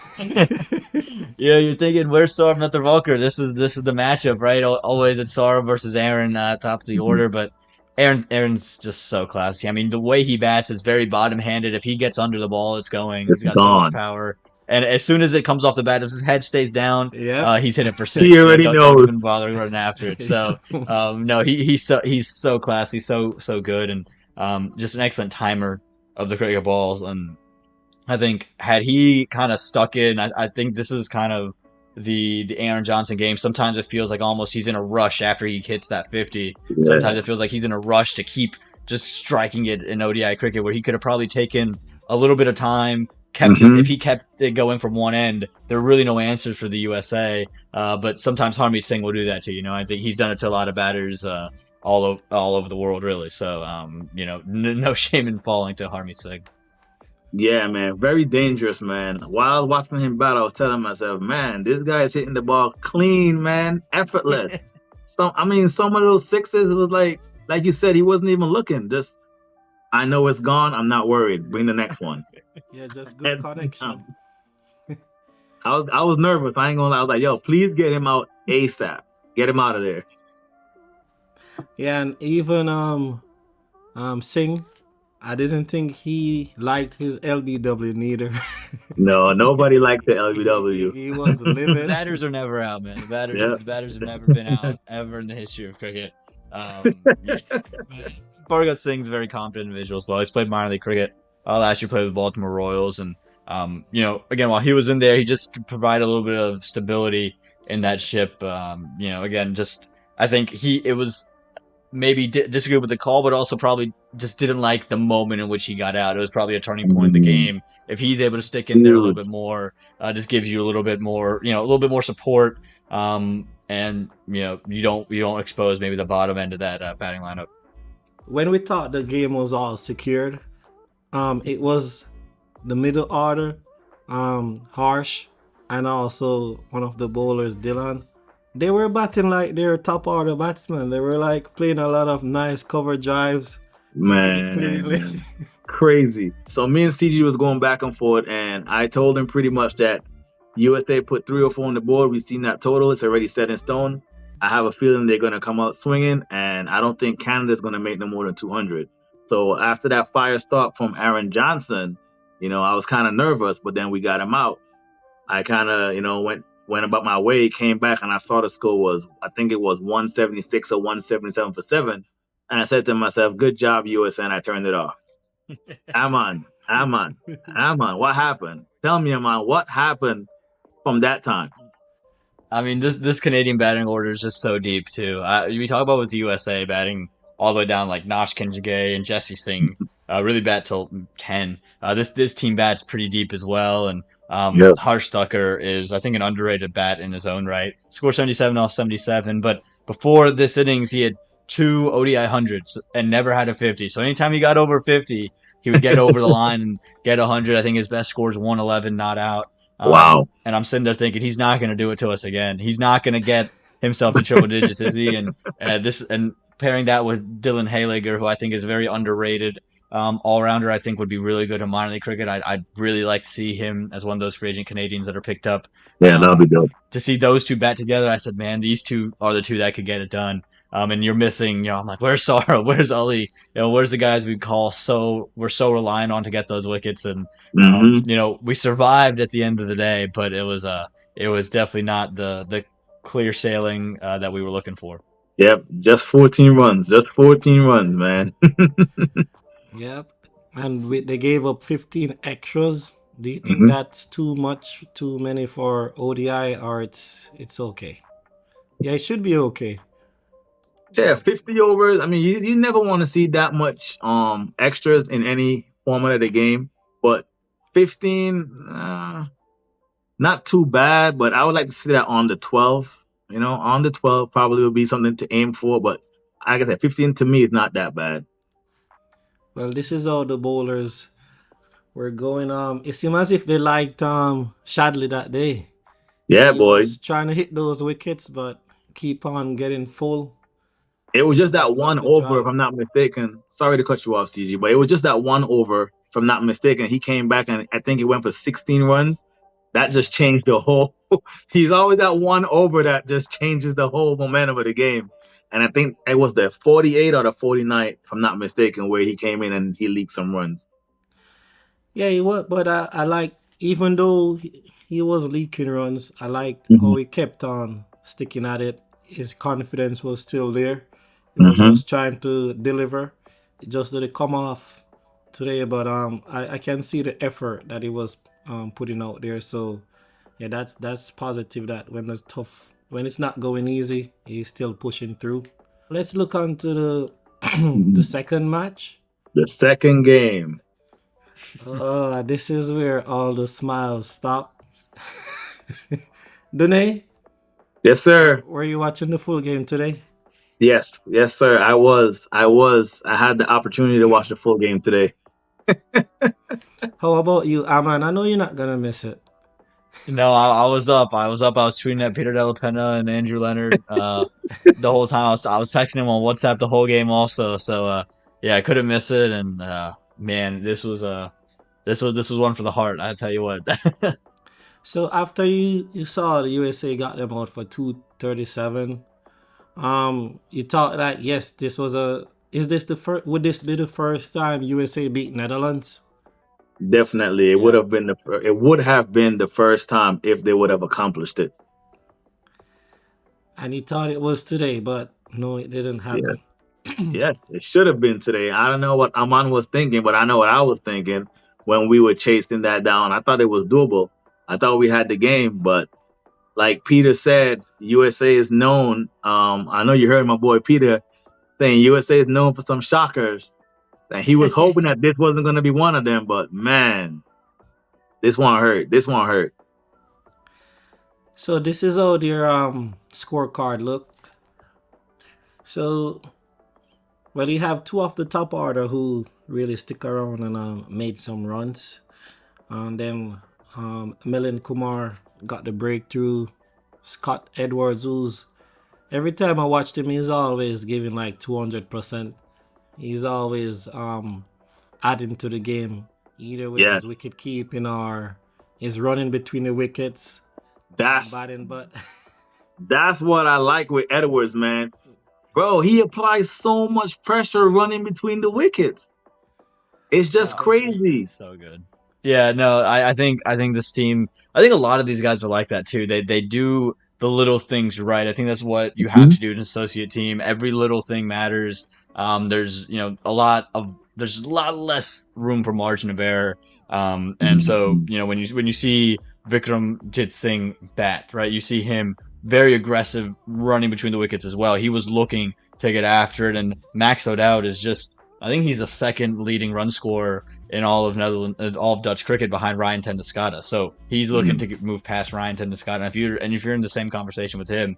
Yeah, you're thinking, where's Saurav Netravalkar? This is the matchup, right? Always it's Saurav versus Aaron top of the order, but Aaron's just so classy. I mean, the way he bats is very bottom-handed. If he gets under the ball, it's going. He's got so much power. And as soon as it comes off the bat, if his head stays down, he's hitting for 6. He already knows. Don't even bother running after it. So, no, he's so classy, so good, and just an excellent timer of the cricket balls. And I think had he kind of stuck in, I think this is kind of the Aaron Johnson game. Sometimes it feels like almost he's in a rush after he hits that 50. Yeah. Sometimes it feels like he's in a rush to keep just striking it in ODI cricket, where he could have probably taken a little bit of time. If he kept it going from one end, there are really no answers for the USA. But sometimes Harmeet Singh will do that too. I think he's done it to a lot of batters all over the world, really. So, no shame in falling to Harmeet Singh. Yeah, man, very dangerous, man. While I was watching him bat, I was telling myself, man, this guy is hitting the ball clean, man, effortless. Some of those sixes, it was like you said, he wasn't even looking. Just, I know it's gone. I'm not worried. Bring the next one. Yeah, just good connection. I was nervous. I ain't gonna lie. I was like, yo, please get him out ASAP. Get him out of there. Yeah, and even Singh, I didn't think he liked his LBW neither. No, nobody liked the LBW. He was livid. Batters are never out, man. The batters have never been out ever in the history of cricket. Bhargat Singh's a very competent individual as well. He's played minor league cricket. Last year played with the Baltimore Royals, and again, while he was in there, he just could provide a little bit of stability in that ship. Again, just I think it was maybe disagreed with the call, but also probably just didn't like the moment in which he got out. It was probably a turning point in the game. If he's able to stick in there a little bit more, just gives you a little bit more, a little bit more support, and you don't expose maybe the bottom end of that batting lineup. When we thought the game was all secured, it was the middle order, Harsh, and also one of the bowlers, Dylan. They were batting like their top order batsmen. They were like playing a lot of nice cover drives, hitting it cleanly. Man, crazy. So me and CG was going back and forth, and I told him pretty much that USA put 3 or 4 on the board. We've seen that total; it's already set in stone. I have a feeling they're going to come out swinging, and I don't think Canada's going to make no more than 200. So after that fire start from Aaron Johnson, I was kind of nervous, but then we got him out. I kind of, went about my way, came back, and I saw the score was, I think it was 176 or 177 for 7. And I said to myself, good job, USA, and I turned it off. Aman, what happened? Tell me, Aman, what happened from that time? I mean, this Canadian batting order is just so deep too. We talk about with the USA batting all the way down like Nosh Kinjige and Jesse Singh, really bat till 10. This team bats pretty deep as well, and Yep. Harsh Tucker is I think an underrated bat in his own right. Scored 77 off 77, but before this innings he had 2 ODI 100s and never had a 50. So anytime he got over 50, he would get over the line and get 100. I think his best score is 111 not out. Wow. And I'm sitting there thinking he's not going to do it to us again. He's not going to get himself to triple digits, is he? And pairing that with Dylan Haylager, who I think is very underrated all rounder, I think would be really good in minor league cricket. I'd really like to see him as one of those free agent Canadians that are picked up. Yeah, that'll be good. To see those two bat together, I said, man, these two are the two that could get it done. And you're missing, I'm like, where's Sara? Where's Ali? Where's the guys we're so reliant on to get those wickets? And we survived at the end of the day, but it was definitely not the clear sailing that we were looking for. Yep, just 14 runs, man. Yep. And they gave up 15 extras. Do you think Mhm. that's too many for ODI, or it's okay? Yeah, it should be okay. Yeah, 50 overs. I mean, you never want to see that much extras in any format of the game, but 15, not too bad. But I would like to see that on the 12. On the 12 probably would be something to aim for. But like I said, 15 to me is not that bad. Well, this is how the bowlers were going. It seemed as if they liked Shadley that day. Yeah, He boy. was trying to hit those wickets, but keep on getting full. It was just that Just left one the over, if drive. I'm not mistaken. Sorry to cut you off, CG, but it was just that one over, if I'm not mistaken. He came back and I think he went for 16 runs. That just changed the whole. He's always that one over that just changes the whole momentum of the game. And I think it was the 48 or the 49, if I'm not mistaken, where he came in and he leaked some runs. Yeah, he was, but I like, even though he was leaking runs, I liked Mhm. how he kept on sticking at it. His confidence was still there. He was Mhm. just trying to deliver. It just didn't come off today, but I can see the effort that he was putting out there. So yeah, that's positive that when it's not going easy, he's still pushing through. Let's look on to the the second match. The second game. This is where all the smiles stop. Dune, Yes, sir. were you watching the full game today? Yes, sir. I was. I had the opportunity to watch the full game today. How about you, Aman? I know you're not gonna miss it. No, I was up. I was tweeting at Peter Della Penna and Andrew Leonard the whole time. I was texting him on WhatsApp the whole game also. So yeah, I couldn't miss it. And man, this was one for the heart. I tell you what. So after you saw the USA got them out for 237, you thought that yes, is this the first? Would this be the first time USA beat Netherlands? Definitely, it Yeah. would have been the first time if they would have accomplished it. And you thought it was today, but no, it didn't happen. Yes, it should have been today. I don't know what Aman was thinking, but I know what I was thinking when we were chasing that down. I thought it was doable. I thought we had the game, but like Peter said, USA is known. I know you heard my boy Peter saying USA is known for some shockers. And he was hoping that this wasn't going to be one of them, but man, this one hurt. So this is how their scorecard looked. So well, you have two of the top order who really stick around and made some runs. And then Milind Kumar got the breakthrough, Scott Edwards, who's every time I watched him, he's always giving like 200%. He's always adding to the game, either with Yeah, his wicket keeping or his running between the wickets, that's batting. But that's what I like with Edwards, man. Bro, he applies so much pressure running between the wickets. It's just crazy. So good. Yeah, no, I think this team, I think a lot of these guys are like that too. They do the little things right. I think that's what you have Mhm. to do in an associate team. Every little thing matters. There's there's a lot less room for margin of error. And so Mhm. when you see Vikram Singh bat, right, you see him very aggressive running between the wickets as well. He was looking to get after it, and Max O'Dowd is just, I think he's the second leading run scorer in all of Netherlands, all of Dutch cricket behind Ryan ten Doeschate. So he's looking to move past Ryan ten Doeschate. And if you're in the same conversation with him,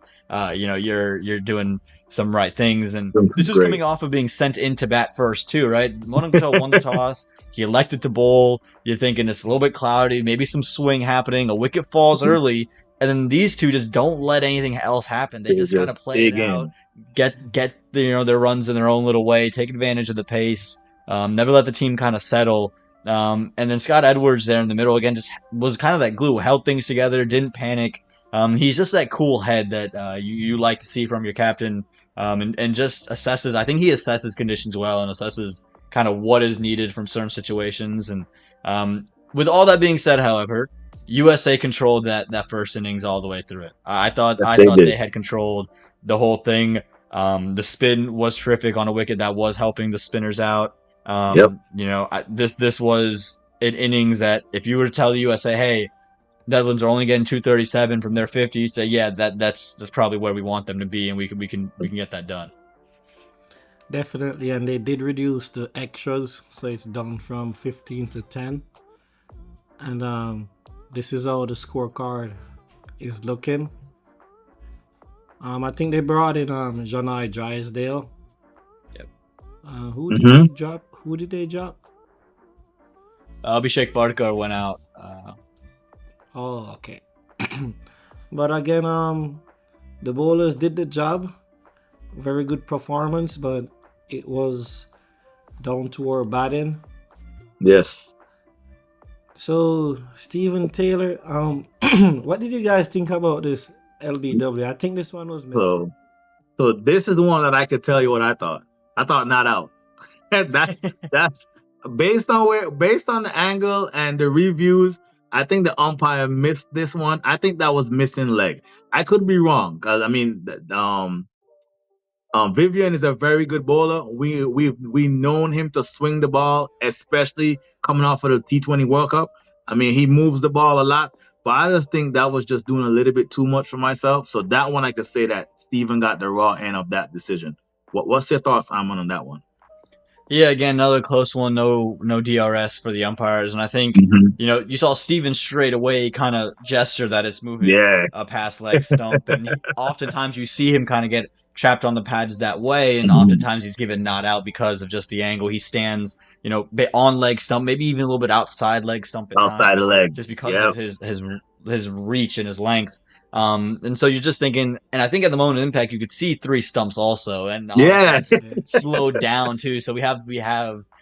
you're doing some right things. And this was Great. coming off of being sent in to bat first too, right? Mohan Patel won the toss. He elected to bowl. You're thinking it's a little bit cloudy, maybe some swing happening. A wicket falls early, and then these two just don't let anything else happen. They They just kind just of play it dig out, in. get their runs in their own little way, take advantage of the pace. Never let the team kind of settle. And then Scott Edwards there in the middle again just was kind of that glue, held things together, didn't panic. He's just that cool head that you like to see from your captain, and just assesses. I think he assesses conditions well and assesses kind of what is needed from certain situations. And with all that being said, however, USA controlled that first innings all the way through it. Yes, I they thought did. they had controlled the whole thing. The spin was terrific on a wicket that was helping the spinners out. Yep. This was an innings that if you were to tell the USA, hey, Netherlands are only getting 237 from their 50, you'd say, yeah, that's probably where we want them to be, and we can get that done. definitely, and they did reduce the extras, so it's down from 15 to 10. And this is how the scorecard is looking. I think they brought in Janai Drysdale. Yep. Who did Hmm. he drop? Who did they drop? Abhishek Barkar went out. Oh, okay. But again, the bowlers did the job. Very good performance, but it was down to our batting. Yes. So Stephen Taylor, what did you guys think about this LBW? I think this one was missing. So, so this is the one that I could tell you what I thought. I thought not out. That's based on the angle and the reviews. I think the umpire missed this one. I think that was missing leg. I could be wrong because I mean, Vivian is a very good bowler. We known him to swing the ball, especially coming off of the T20 World Cup. I mean, he moves the ball a lot, but I just think that was just doing a little bit too much for myself. So that one, I could say that Steven got the raw end of that decision. What's your thoughts, Amon, on that one? Yeah, again, another close one. No DRS for the umpires, and I think Mhm. you saw Steven straight away kind of gesture that it's moving Yeah. past leg stump, and oftentimes you see him kind of get trapped on the pads that way, and Mhm. oftentimes he's given not out because of just the angle he stands, on leg stump, maybe even a little bit outside leg stump at Outside the times, leg. just because Yeah. of his reach and his length. And so you're just thinking, and I think at the moment of impact, you could see three stumps also, and obviously Yeah. it's slowed down too. So we have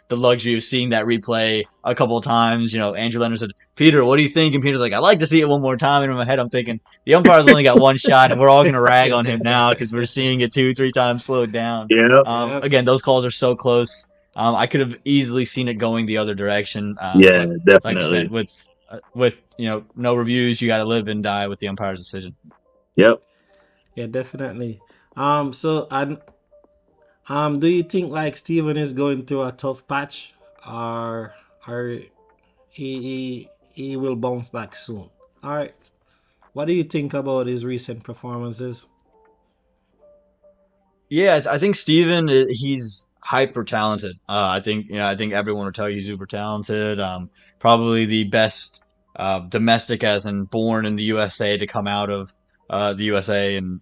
the luxury of seeing that replay a couple of times. Andrew Leonard said, "Peter, what do you think?" And Peter's like, "I'd like to see it one more time." And in my head, I'm thinking the umpire's only got one shot, and we're all gonna rag on him now because we're seeing it 2-3 times slowed down. Yeah. Yep. Again, those calls are so close. I could have easily seen it going the other direction, Yeah, but like you said, definitely. with no reviews, you got to live and die with the umpire's decision. Yep. Yeah, definitely. So do you think like Steven is going through a tough patch, or he will bounce back soon? All right. What do you think about his recent performances? Yeah, I think Steven, he's hyper talented. I think everyone will tell you he's super talented. Probably the best domestic, as in born in the USA, to come out of the USA, and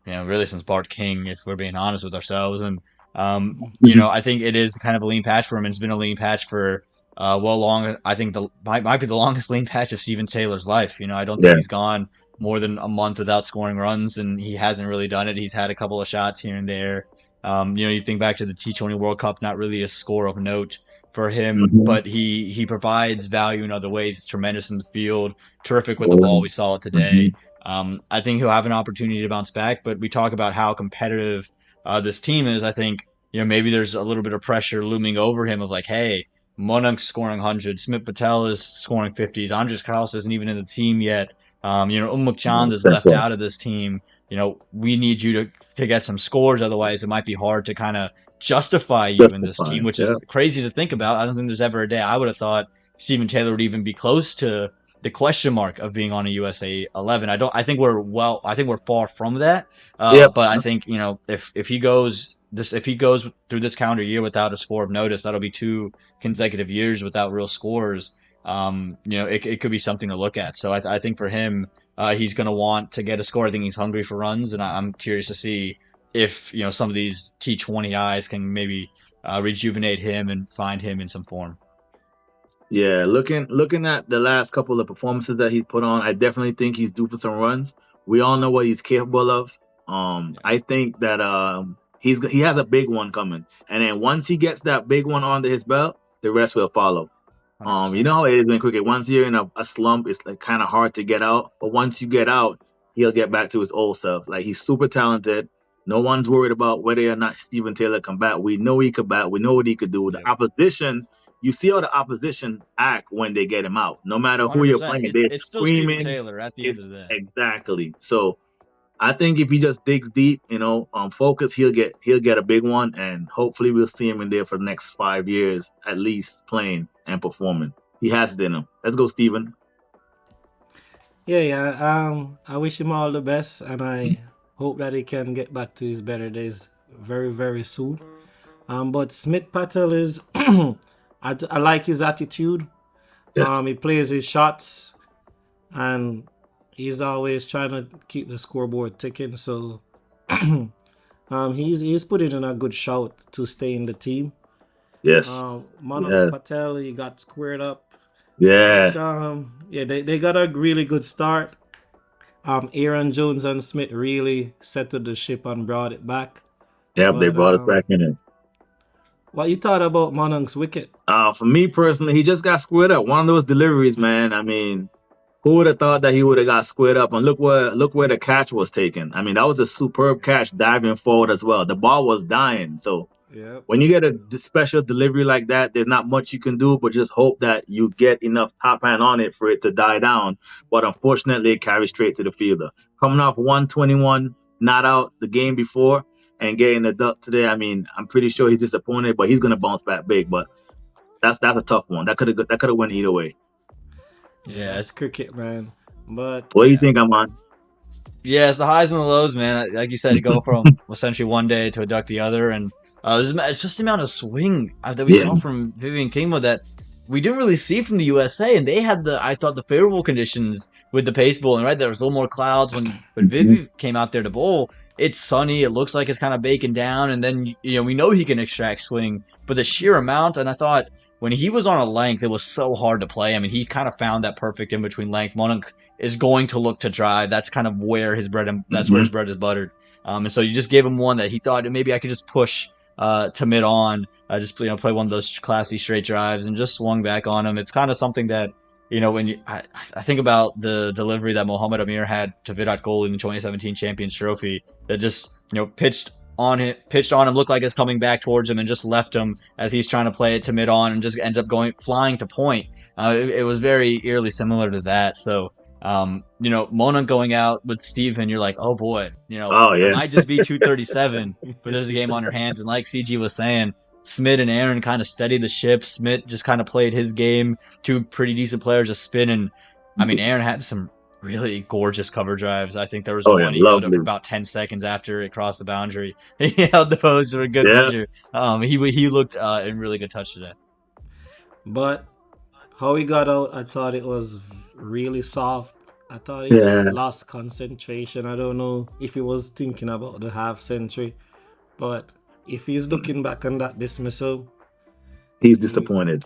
really since Bart King, if we're being honest with ourselves. And Mhm. I think it is kind of a lean patch for him. It's been a lean patch for long. I think the might be the longest lean patch of Steven Taylor's life. I don't think Yeah. he's gone more than a month without scoring runs, and he hasn't really done it. He's had a couple of shots here and there. You think back to the T20 World Cup, not really a score of note for him, Mm-hmm. but he provides value in other ways. He's tremendous in the field, terrific with the ball. Oh, We saw it hmm today. I think he'll have an opportunity to bounce back, but we talk about how competitive this team is. I think maybe there's a little bit of pressure looming over him of like, hey, Monank's scoring 100, Smith Patel is scoring 50s, Andres Carlos isn't even in the team yet. Chand is Step left up. out of this team. We need you to get some scores. Otherwise, it might be hard to kind of justify you in this team, Justifying. which Yeah. is crazy to think about. I don't think there's ever a day I would have thought Stephen Taylor would even be close to the question mark of being on a USA 11. I think we're far from that. Yep. But I think if he goes through this calendar year without a score of notice, that'll be 2 consecutive years without real scores. It could be something to look at. So I think for him, he's going to want to get a score. I think he's hungry for runs, and I'm curious to see if some of these T20 eyes can maybe rejuvenate him and find him in some form. Yeah, looking at the last couple of performances that he's put on, I definitely think he's due for some runs. We all know what he's capable of. Yeah. I think that he has a big one coming, and then once he gets that big one under his belt, the rest will follow. 100%. You know how it is in cricket. Once you're in a slump, it's like kind of hard to get out. But once you get out, he'll get back to his old self. Like he's super talented. No one's worried about whether or not Stephen Taylor can bat. We know he could bat. We know what he could do. The Yep. oppositions, you see how the opposition act when they get him out. No matter who you're 100%. playing, they're It's still Stephen screaming. Taylor at the end It's of the day. exactly. So I think if he just digs deep, focus, he'll get a big one, and hopefully we'll see him in there for the next 5 years at least, playing and performing. He has it in him. Let's go, Steven. Yeah. I wish him all the best, and I hope that he can get back to his better days very, very soon. But Smith Patel is, I like his attitude. Yes. He plays his shots, and he's always trying to keep the scoreboard ticking. So, he's putting in a good shout to stay in the team. Yes. Manak Yeah. Patel, he got squared up. Yeah. They got a really good start. Aaron Jones and Smith really settled the ship and brought it back. Yep. They But brought us back in it. what you thought about Monank's wicket? For me personally, he just got squared up. One of those deliveries, man. I mean, who would have thought that he would have got squared up? And look where the catch was taken. I mean, that was a superb catch, diving forward as well. The ball was dying. So Yep. when you get a special delivery like that, there's not much you can do but just hope that you get enough top hand on it for it to die down. But unfortunately, it carries straight to the fielder. Coming off 121 not out the game before and getting the duck today, I mean, I'm pretty sure he's disappointed, but he's gonna bounce back big. But that's a tough one. That could have went either way. Yeah, It's cricket, man. But What do you think, Amon? Yeah, it's the highs and the lows, man. Like you said, to go from essentially one day to a duck the other, and it's just the amount of swing that we Yeah. saw from Vivian Kingma that we didn't really see from the USA, and they had I thought the favorable conditions with the pace bowling, right? There was a little more clouds when Viv came out there to bowl. It's sunny. It looks like it's kind of baking down, and then we know he can extract swing, but the sheer amount, and I thought when he was on a length, it was so hard to play. I mean, he kind of found that perfect in between length. Monunk is going to look to drive. That's kind of where his bread is buttered. And so you just gave him one that he thought maybe I could just push to mid on, just play one of those classy straight drives, and just swung back on him. It's kind of something that when I think about the delivery that Mohammad Amir had to Virat Kohli in the 2017 Champions Trophy, that just pitched on him, looked like it's coming back towards him, and just left him as he's trying to play it to mid on, and just ends up flying to point. It was very eerily similar to that. So Mona going out with Steven, you're like, oh boy, Oh, yeah. it might just be 237, but there's a game on your hands. And like CG was saying, Smith and Aaron kind of steadied the ship. Smith just kind of played his game. Two pretty decent players just spinning. I mean, Aaron had some really gorgeous cover drives. I think there was one he held it for about 10 seconds after it crossed the boundary. He held the pose for a good measure. He looked in really good touch today. But how he got out, I thought it was really soft. I thought he just lost concentration. I don't know if he was thinking about the half century, but if he's looking back on that dismissal, he's disappointed.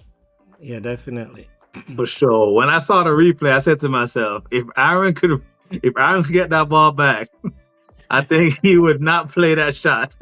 Yeah, definitely. For sure. When I saw the replay, I said to myself, if Aaron could If Aaron could get that ball back, I think he would not play that shot.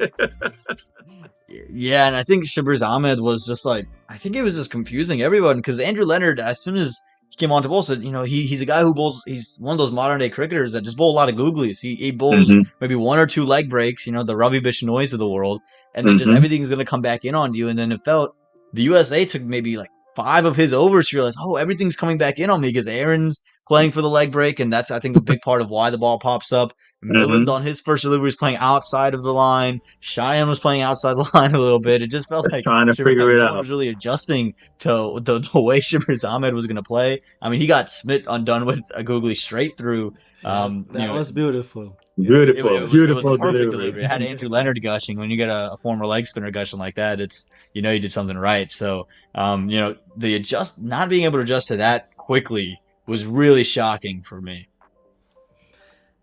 Yeah, and I think Shabir Ahmed was just like, I think it was just confusing everyone because Andrew Leonard, as soon as he came on to bowl, said, he's a guy who bowls, he's one of those modern day cricketers that just bowl a lot of googlies. He bowls hmm maybe one or two leg breaks, the Ravi Bishnois of the world, and then just hmm everything's going to come back in on you. And then it felt the USA took maybe like 5 of his overs to realize, oh, everything's coming back in on me because Aaron's playing for the leg break, and that's, I think, a big part of why the ball pops up. Milland hmm on his first delivery was playing outside of the line. Cheyenne was playing outside the line a little bit. It just felt like Trying to figure it no one out. was really adjusting to the way Shimmer Ahmed was going to play. I mean, he got Smith undone with a googly straight through. Yeah, that was beautiful. Yeah. Beautiful, It was the beautiful perfect delivery. delivery. It had Andrew Leonard gushing. When you get a former leg spinner gushing like that, it's you did something right. So the not being able to adjust to that quickly was really shocking for me.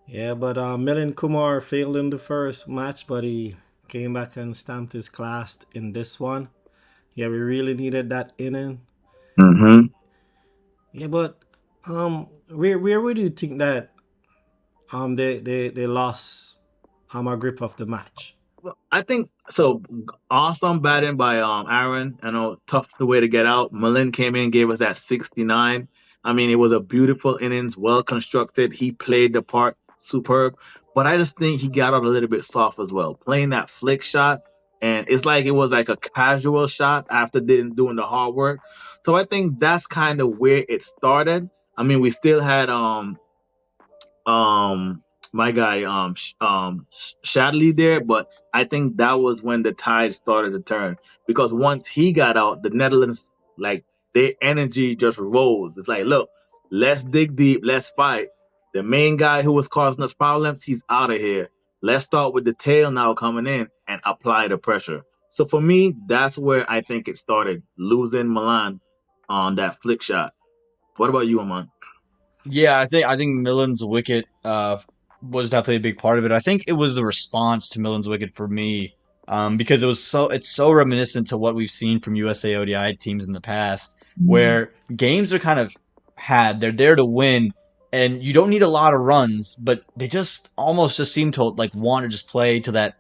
Yeah, but Milind Kumar failed in the first match, but he came back and stamped his class in this one. Yeah, we really needed that inning. hmm Yeah, but where would you think that they lost a grip of the match? Well, I think so. Awesome batting by Aaron. I know tough the way to get out. Malin came in, gave us that 69. I mean, it was a beautiful innings, well constructed. He played the part superb, but I just think he got out a little bit soft as well, playing that flick shot, and it's like it was like a casual shot after doing the hard work. So I think that's kind of where it started. I mean, we still had um my guy Shadley there, but I think that was when the tide started to turn because once he got out, the Netherlands like their energy just rose. It's like, look, let's dig deep, let's fight. The main guy who was causing us problems, he's out of here. Let's start with the tail now coming in and apply the pressure. So for me, that's where I think it started, losing Milan on that flick shot. What about you, Aman? Yeah, I think Millen's wicket was definitely a big part of it. I think it was the response to Millen's wicket for me, because it's so reminiscent to what we've seen from USA ODI teams in the past, where games are kind of they're there to win, and you don't need a lot of runs, but they just almost just seem to like want to just play to the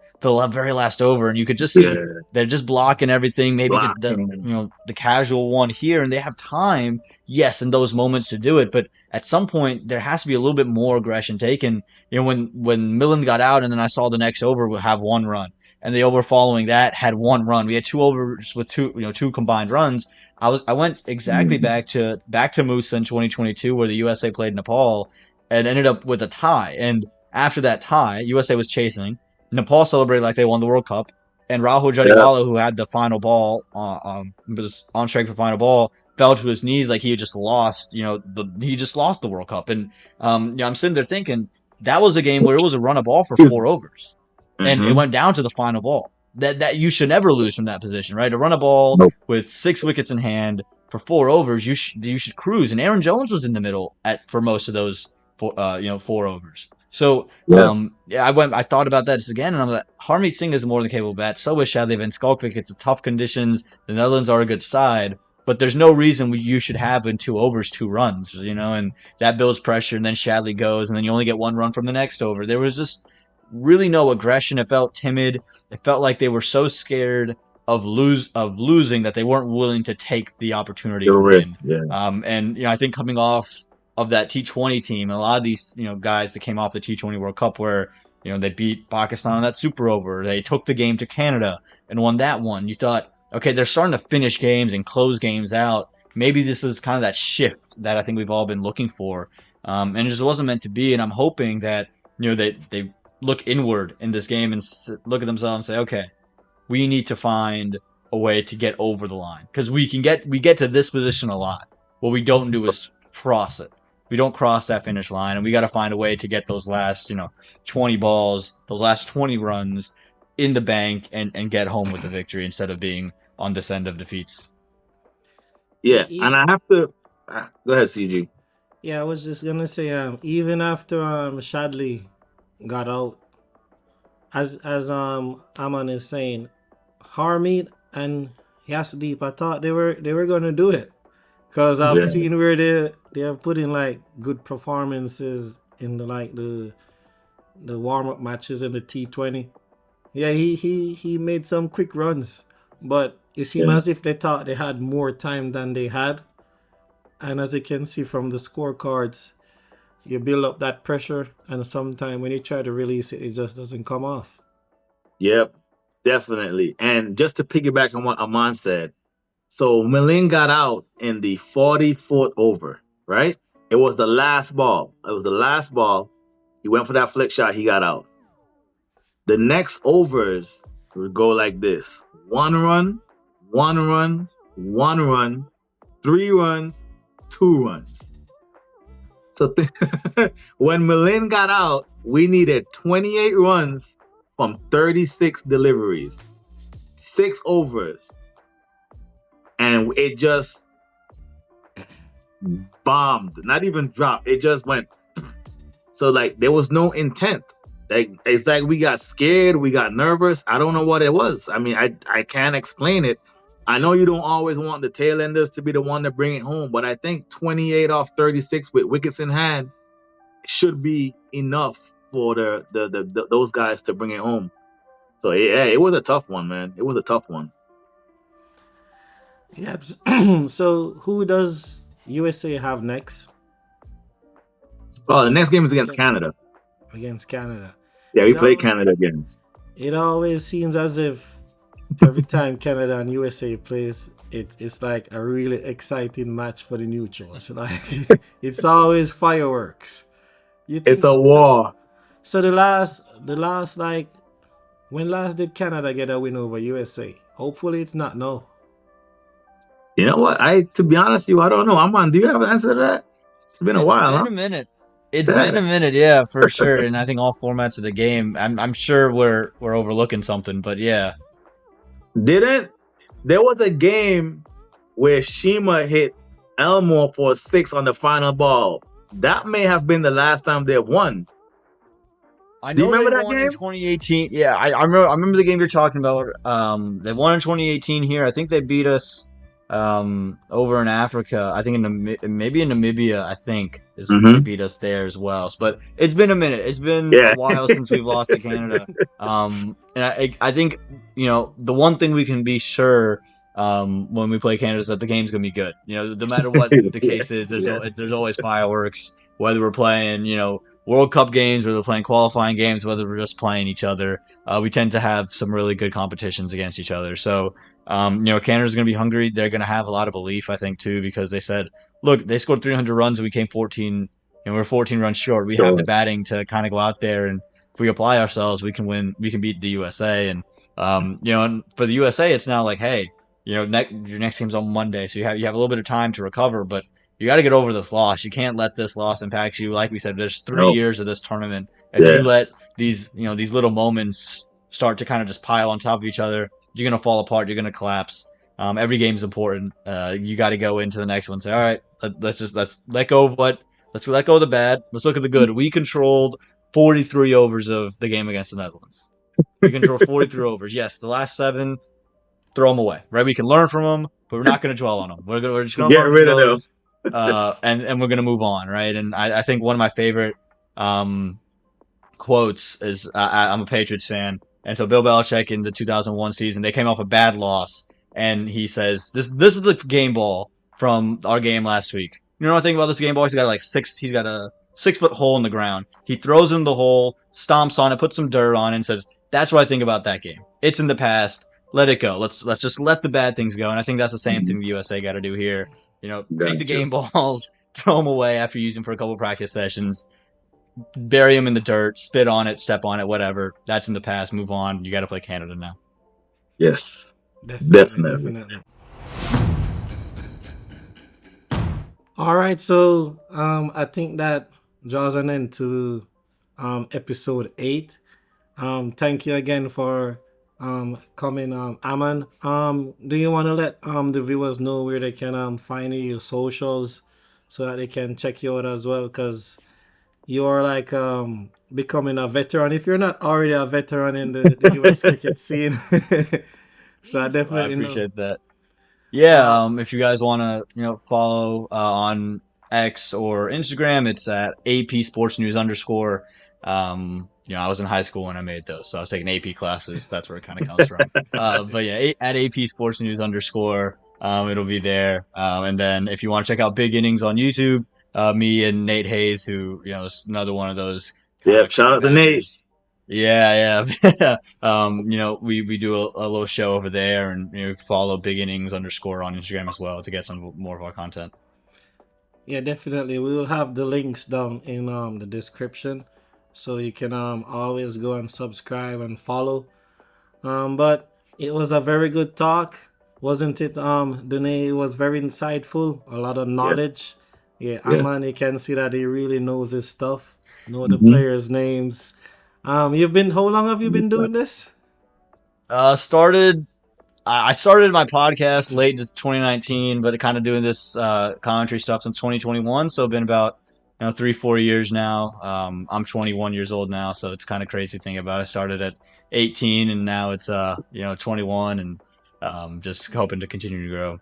very last over, and you could just see Yeah, they're just blocking everything. Maybe the blocking. the casual one here, and they have time, yes, in those moments to do it, but at some point there has to be a little bit more aggression taken. When Millen got out, and then I saw the next over would have 1 run, and the over following that had 1 run. We had 2 overs with two combined runs. I went exactly Mhm. back to Musa in 2022 where the USA played Nepal and ended up with a tie. And after that tie, USA was chasing. Nepal celebrated like they won the World Cup, and Rahul Yeah. Jadiwala, who had the final ball, was on strike for final ball, fell to his knees like he had just lost, he just lost the World Cup. And I'm sitting there thinking that was a game where it was a run of ball for 4 overs, and it Mm-hmm. went down to the final ball. That you should never lose from that position, right? To run a ball Nope. with 6 wickets in hand for 4 overs, you should cruise. And Aaron Jones was in the middle for most of those 4 overs. So Yeah. yeah, I thought about that again, and I'm like, Harmeet Singh is a more than capable bat. So is Shadley Van Skalkvik. It's a tough conditions. The Netherlands are a good side, but there's no reason you should have in 2 overs 2 runs, and that builds pressure. And then Shadley goes, and then you only get 1 run from the next over. There was just really no aggression. It felt timid. It felt like they were so scared of losing that they weren't willing to take the opportunity to You're right. win. Yeah. And I think coming off of that T20 team, a lot of these guys that came off the T20 World Cup where they beat Pakistan on that super over, they took the game to Canada and won that one. You thought, okay, they're starting to finish games and close games out. Maybe this is kind of that shift that I think we've all been looking for, and it just wasn't meant to be. And I'm hoping that they look inward in this game and look at themselves and say, okay, we need to find a way to get over the line because we get to this position a lot. What we don't do is cross it. We don't cross that finish line, and we got to find a way to get those last 20 balls, those last 20 runs in the bank and get home with the victory instead of being on this end of defeats. Yeah. And I have to go ahead, CG. Yeah, I was just gonna say, even after Shadley got out, as Aman is saying, Harmeet and Yasdeep, I thought they were gonna do it, cause I've Yeah. seen where they have put in like good performances in the warm up matches in the T20. Yeah, he made some quick runs, but it seemed Yeah. as if they thought they had more time than they had. And as you can see from the scorecards, you build up that pressure, and sometimes when you try to release it, it just doesn't come off. Yep, definitely. And just to piggyback on what Aman said, so Millen got out in the 44th over, right? It was the last ball. It was the last ball. He went for that flick shot. He got out. The next overs would go like this: 1 run, 1 run, 1 run, 3 runs, 2 runs. So when Millen got out, we needed 28 runs from 36 deliveries, 6 overs, and it just bombed. Not even dropped. It just went. So like there was no intent. Like it's like we got scared, we got nervous. I don't know what it was. I mean, I can't explain it. I know you don't always want the tail enders to be the one to bring it home, but I think 28 off 36 with wickets in hand should be enough for the those guys to bring it home. So yeah, it was a tough one, man. It was a tough one. Yep. So who does USA have next Oh, the next game is against Canada. against Canada? Yeah, we You play know, Canada again. it always seems as if every time Canada and USA plays, it's like a really exciting match for the neutrals. Like it's always fireworks. You It's think a so? war. So the last like when last did Canada get a win over USA? Hopefully it's not now. You know what? To be honest with you, I don't know. Aman, do you have an answer to that? It's been a It's while, been huh? a minute. It's been Yeah. a minute, yeah, for sure. And I think all formats of the game. I'm sure we're overlooking something, but yeah. Didn't there was a game where Shima hit Elmore for a 6 on the final ball. That may have been the last time they've won. I Do you know they remember that won in game? 2018. Yeah, I remember the game you're talking about. They won in 2018 here. I think they beat us over in Africa. I think maybe in Namibia, I think is they Mm-hmm. beat us there as well. But it's been a minute. It's been a Yeah. while since we've lost to Canada. And I think the one thing we can be sure when we play Canada is that the game's gonna be good. No matter what the Yeah. case is, Yeah. there's always fireworks. Whether we're playing World Cup games, whether we're playing qualifying games, whether we're just playing each other, we tend to have some really good competitions against each other. So, Canada's going to be hungry. They're going to have a lot of belief, I think, too, because they said, look, they scored 300 runs and we came 14, and we're 14 runs short. We have the Sure. batting to kind of go out there, and if we apply ourselves, we can win. We can beat the USA. And and for the USA, it's now like, hey, your next game's on Monday, so you have a little bit of time to recover, but you got to get over this loss. You can't let this loss impact you. Like we said, there's 3 years of this tournament. If you Yeah. let these little moments start to kind of just pile on top of each other, you're gonna fall apart. You're gonna collapse. Every game's important. You got to go into the next one and say, all right, let's let go of let's let go of the bad. Let's look at the good. We controlled 43 overs of the game against the Netherlands. We controlled 43 overs. Yes, the last 7, throw them away. Right? We can learn from them, but we're not going to dwell on them. We're just going to Get learn from rid of them. those, and we're going to move on. Right? And I think one of my favorite quotes is I'm a Patriots fan, and so Bill Belichick in the 2001 season, they came off a bad loss, and he says, "This is the game ball from our game last week." You know what I think about this game ball? He's got a 6-foot hole in the ground. He throws in the hole, stomps on it, puts some dirt on it, and says, "That's what I think about that game. It's in the past. Let it go. Let's just let the bad things go." And I think that's the same thing the USA got to do here. Take the Gotcha. game balls, throw them away after using them for a couple practice sessions, bury them in the dirt, spit on it, step on it, whatever. That's in the past. Move on. You got to play Canada now. Yes. Definitely, Definitely. definitely. All right, so I think that draws an end to episode 8. Thank you again for coming, Aman. Do you want to let the viewers know where they can find you, your socials, so that they can check you out as well? Because you're like becoming a veteran. If you're not already a veteran in the US cricket scene, so I I definitely know. appreciate that. Yeah, Uh, if you guys want to, follow on X or Instagram, it's at AP Sports News _. I was in high school when I made those, so I was taking AP classes. That's where it kind of comes from. But yeah, at AP Sports News _. It'll be there. And then if you want to check out Big Innings on YouTube, me and Nate Hayes, who is another one of those kind Yeah, of shout out to Nate. Badgers. Yeah, yeah. We do a little show over there, and follow Big Innings _ on Instagram as well to get some more of our content. Yeah, definitely. We will have the links down in the description, so you can always go and subscribe and follow. But it was a very good talk, wasn't it? Dene was very insightful, a lot of Yeah, knowledge. Yeah, yeah. Aman, you can see that he really knows his stuff, know the Mm-hmm. players' names. How long have you been doing this? Started I started my podcast late in 2019, but kind of doing this commentary stuff since 2021. So been about 3-4 years now. I'm 21 years old now, so it's kind of crazy thing about it. I started at 18, and now it's 21, and just hoping to continue to grow.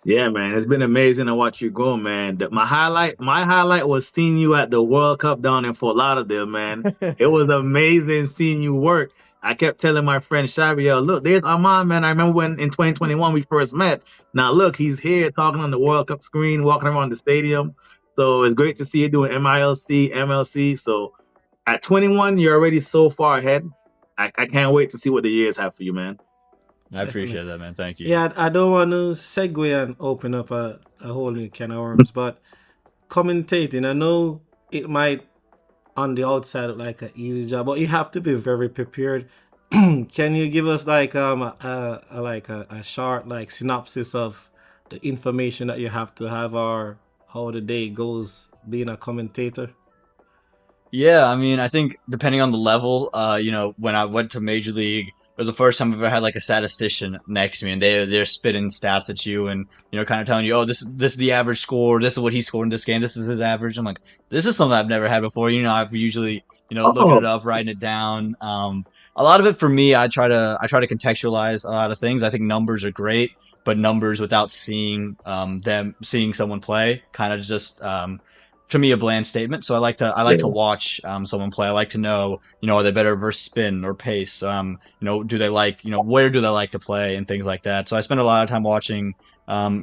Yeah, man, it's been amazing to watch you go, man. My highlight was seeing you at the World Cup down in Fort Lauderdale, man. It was amazing seeing you work. I kept telling my friend Shabby, yo, look, there's Armand, man. I remember when in 2021 we first met. Now look, he's here talking on the World Cup screen, walking around the stadium. So it's great to see you doing MILC, MLC. So at 21, you're already so far ahead. I can't wait to see what the years have for you, man. I Definitely. appreciate that, man. Thank you. Yeah, I don't want to segue and open up a whole new can of worms, but commentating, I know it might on the outside look like an easy job, but you have to be very prepared. Can you give us like a short like synopsis of the information that you have to have, or how the day goes being a commentator? Yeah, I mean, I think depending on the level, when I went to Major League, it was the first time I've ever had like a statistician next to me, and they're spitting stats at you, and kind of telling you, oh, this is the average score, this is what he scored in this game, this is his average. I'm like, this is something I've never had before. I've usually looking Oh, it up, writing it down. A lot of it for me, I try to contextualize a lot of things. I think numbers are great, but numbers without seeing someone play, kind of just to me a bland statement. So I like to yeah, watch someone play. I like to know, are they better versus spin or pace? Do they like, where do they like to play and things like that. So I spend a lot of time watching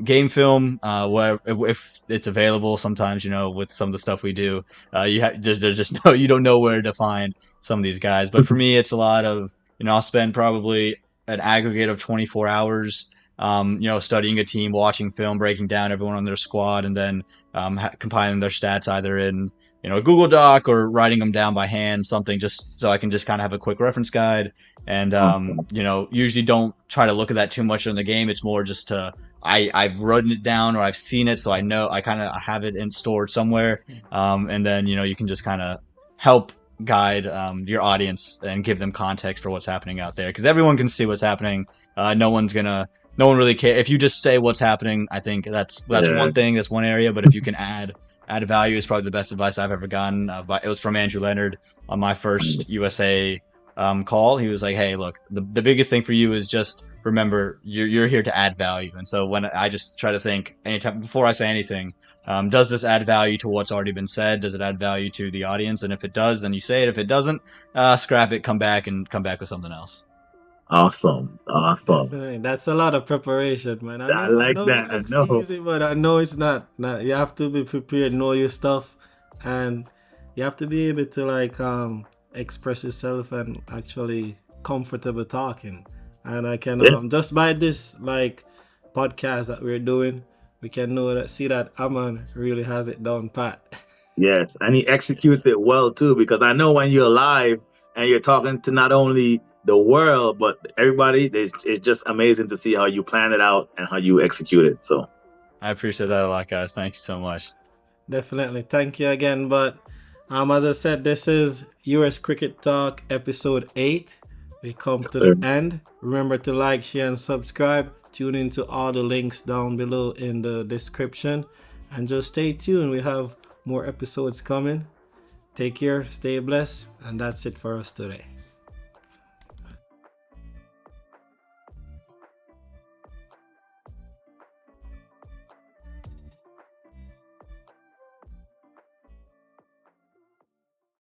game film, where if it's available. Sometimes, with some of the stuff we do, there's just no, you don't know where to find some of these guys. But for me, it's a lot of, I'll spend probably an aggregate of 24 hours studying a team, watching film, breaking down everyone on their squad, and then compiling their stats either in a Google Doc or writing them down by hand, something just so I can just kind of have a quick reference guide. And awesome. usually don't try to look at that too much in the game. It's more just I've written it down or I've seen it, so I know I kind of have it stored somewhere. And then you can just kind of help guide your audience and give them context for what's happening out there, because everyone can see what's happening. No one really cares if you just say what's happening. I think that's Yeah. one thing, that's one area. But if you can add value, is probably the best advice I've ever gotten. But it was from Andrew Leonard on my first USA call. He was like, "Hey, look, the biggest thing for you is just remember you're here to add value." And so when I just try to think anytime before I say anything, does this add value to what's already been said? Does it add value to the audience? And if it does, then you say it. If it doesn't, scrap it. Come back with something else. Awesome. Awesome. Definitely, that's a lot of preparation, man. I I know, I like know it that. I looks know. easy, but I know it's not. Not you have to be prepared, know your stuff, and you have to be able to like express yourself and actually comfortable talking. And I can Yeah. just by this like podcast that we're doing, we can know that see that Aman really has it down pat. Yes. And he executes it well too, because I know when you're live and you're talking to not only the world, but everybody, it's just amazing to see how you plan it out and how you execute it. So, I appreciate that a lot, guys. Thank you so much. Definitely. Thank you again. But as I said, this is US Cricket Talk episode 8. We come yes, to sir. the end. Remember to like, share, and subscribe. Tune into all the links down below in the description. And just stay tuned. We have more episodes coming. Take care, stay blessed, and that's it for us today.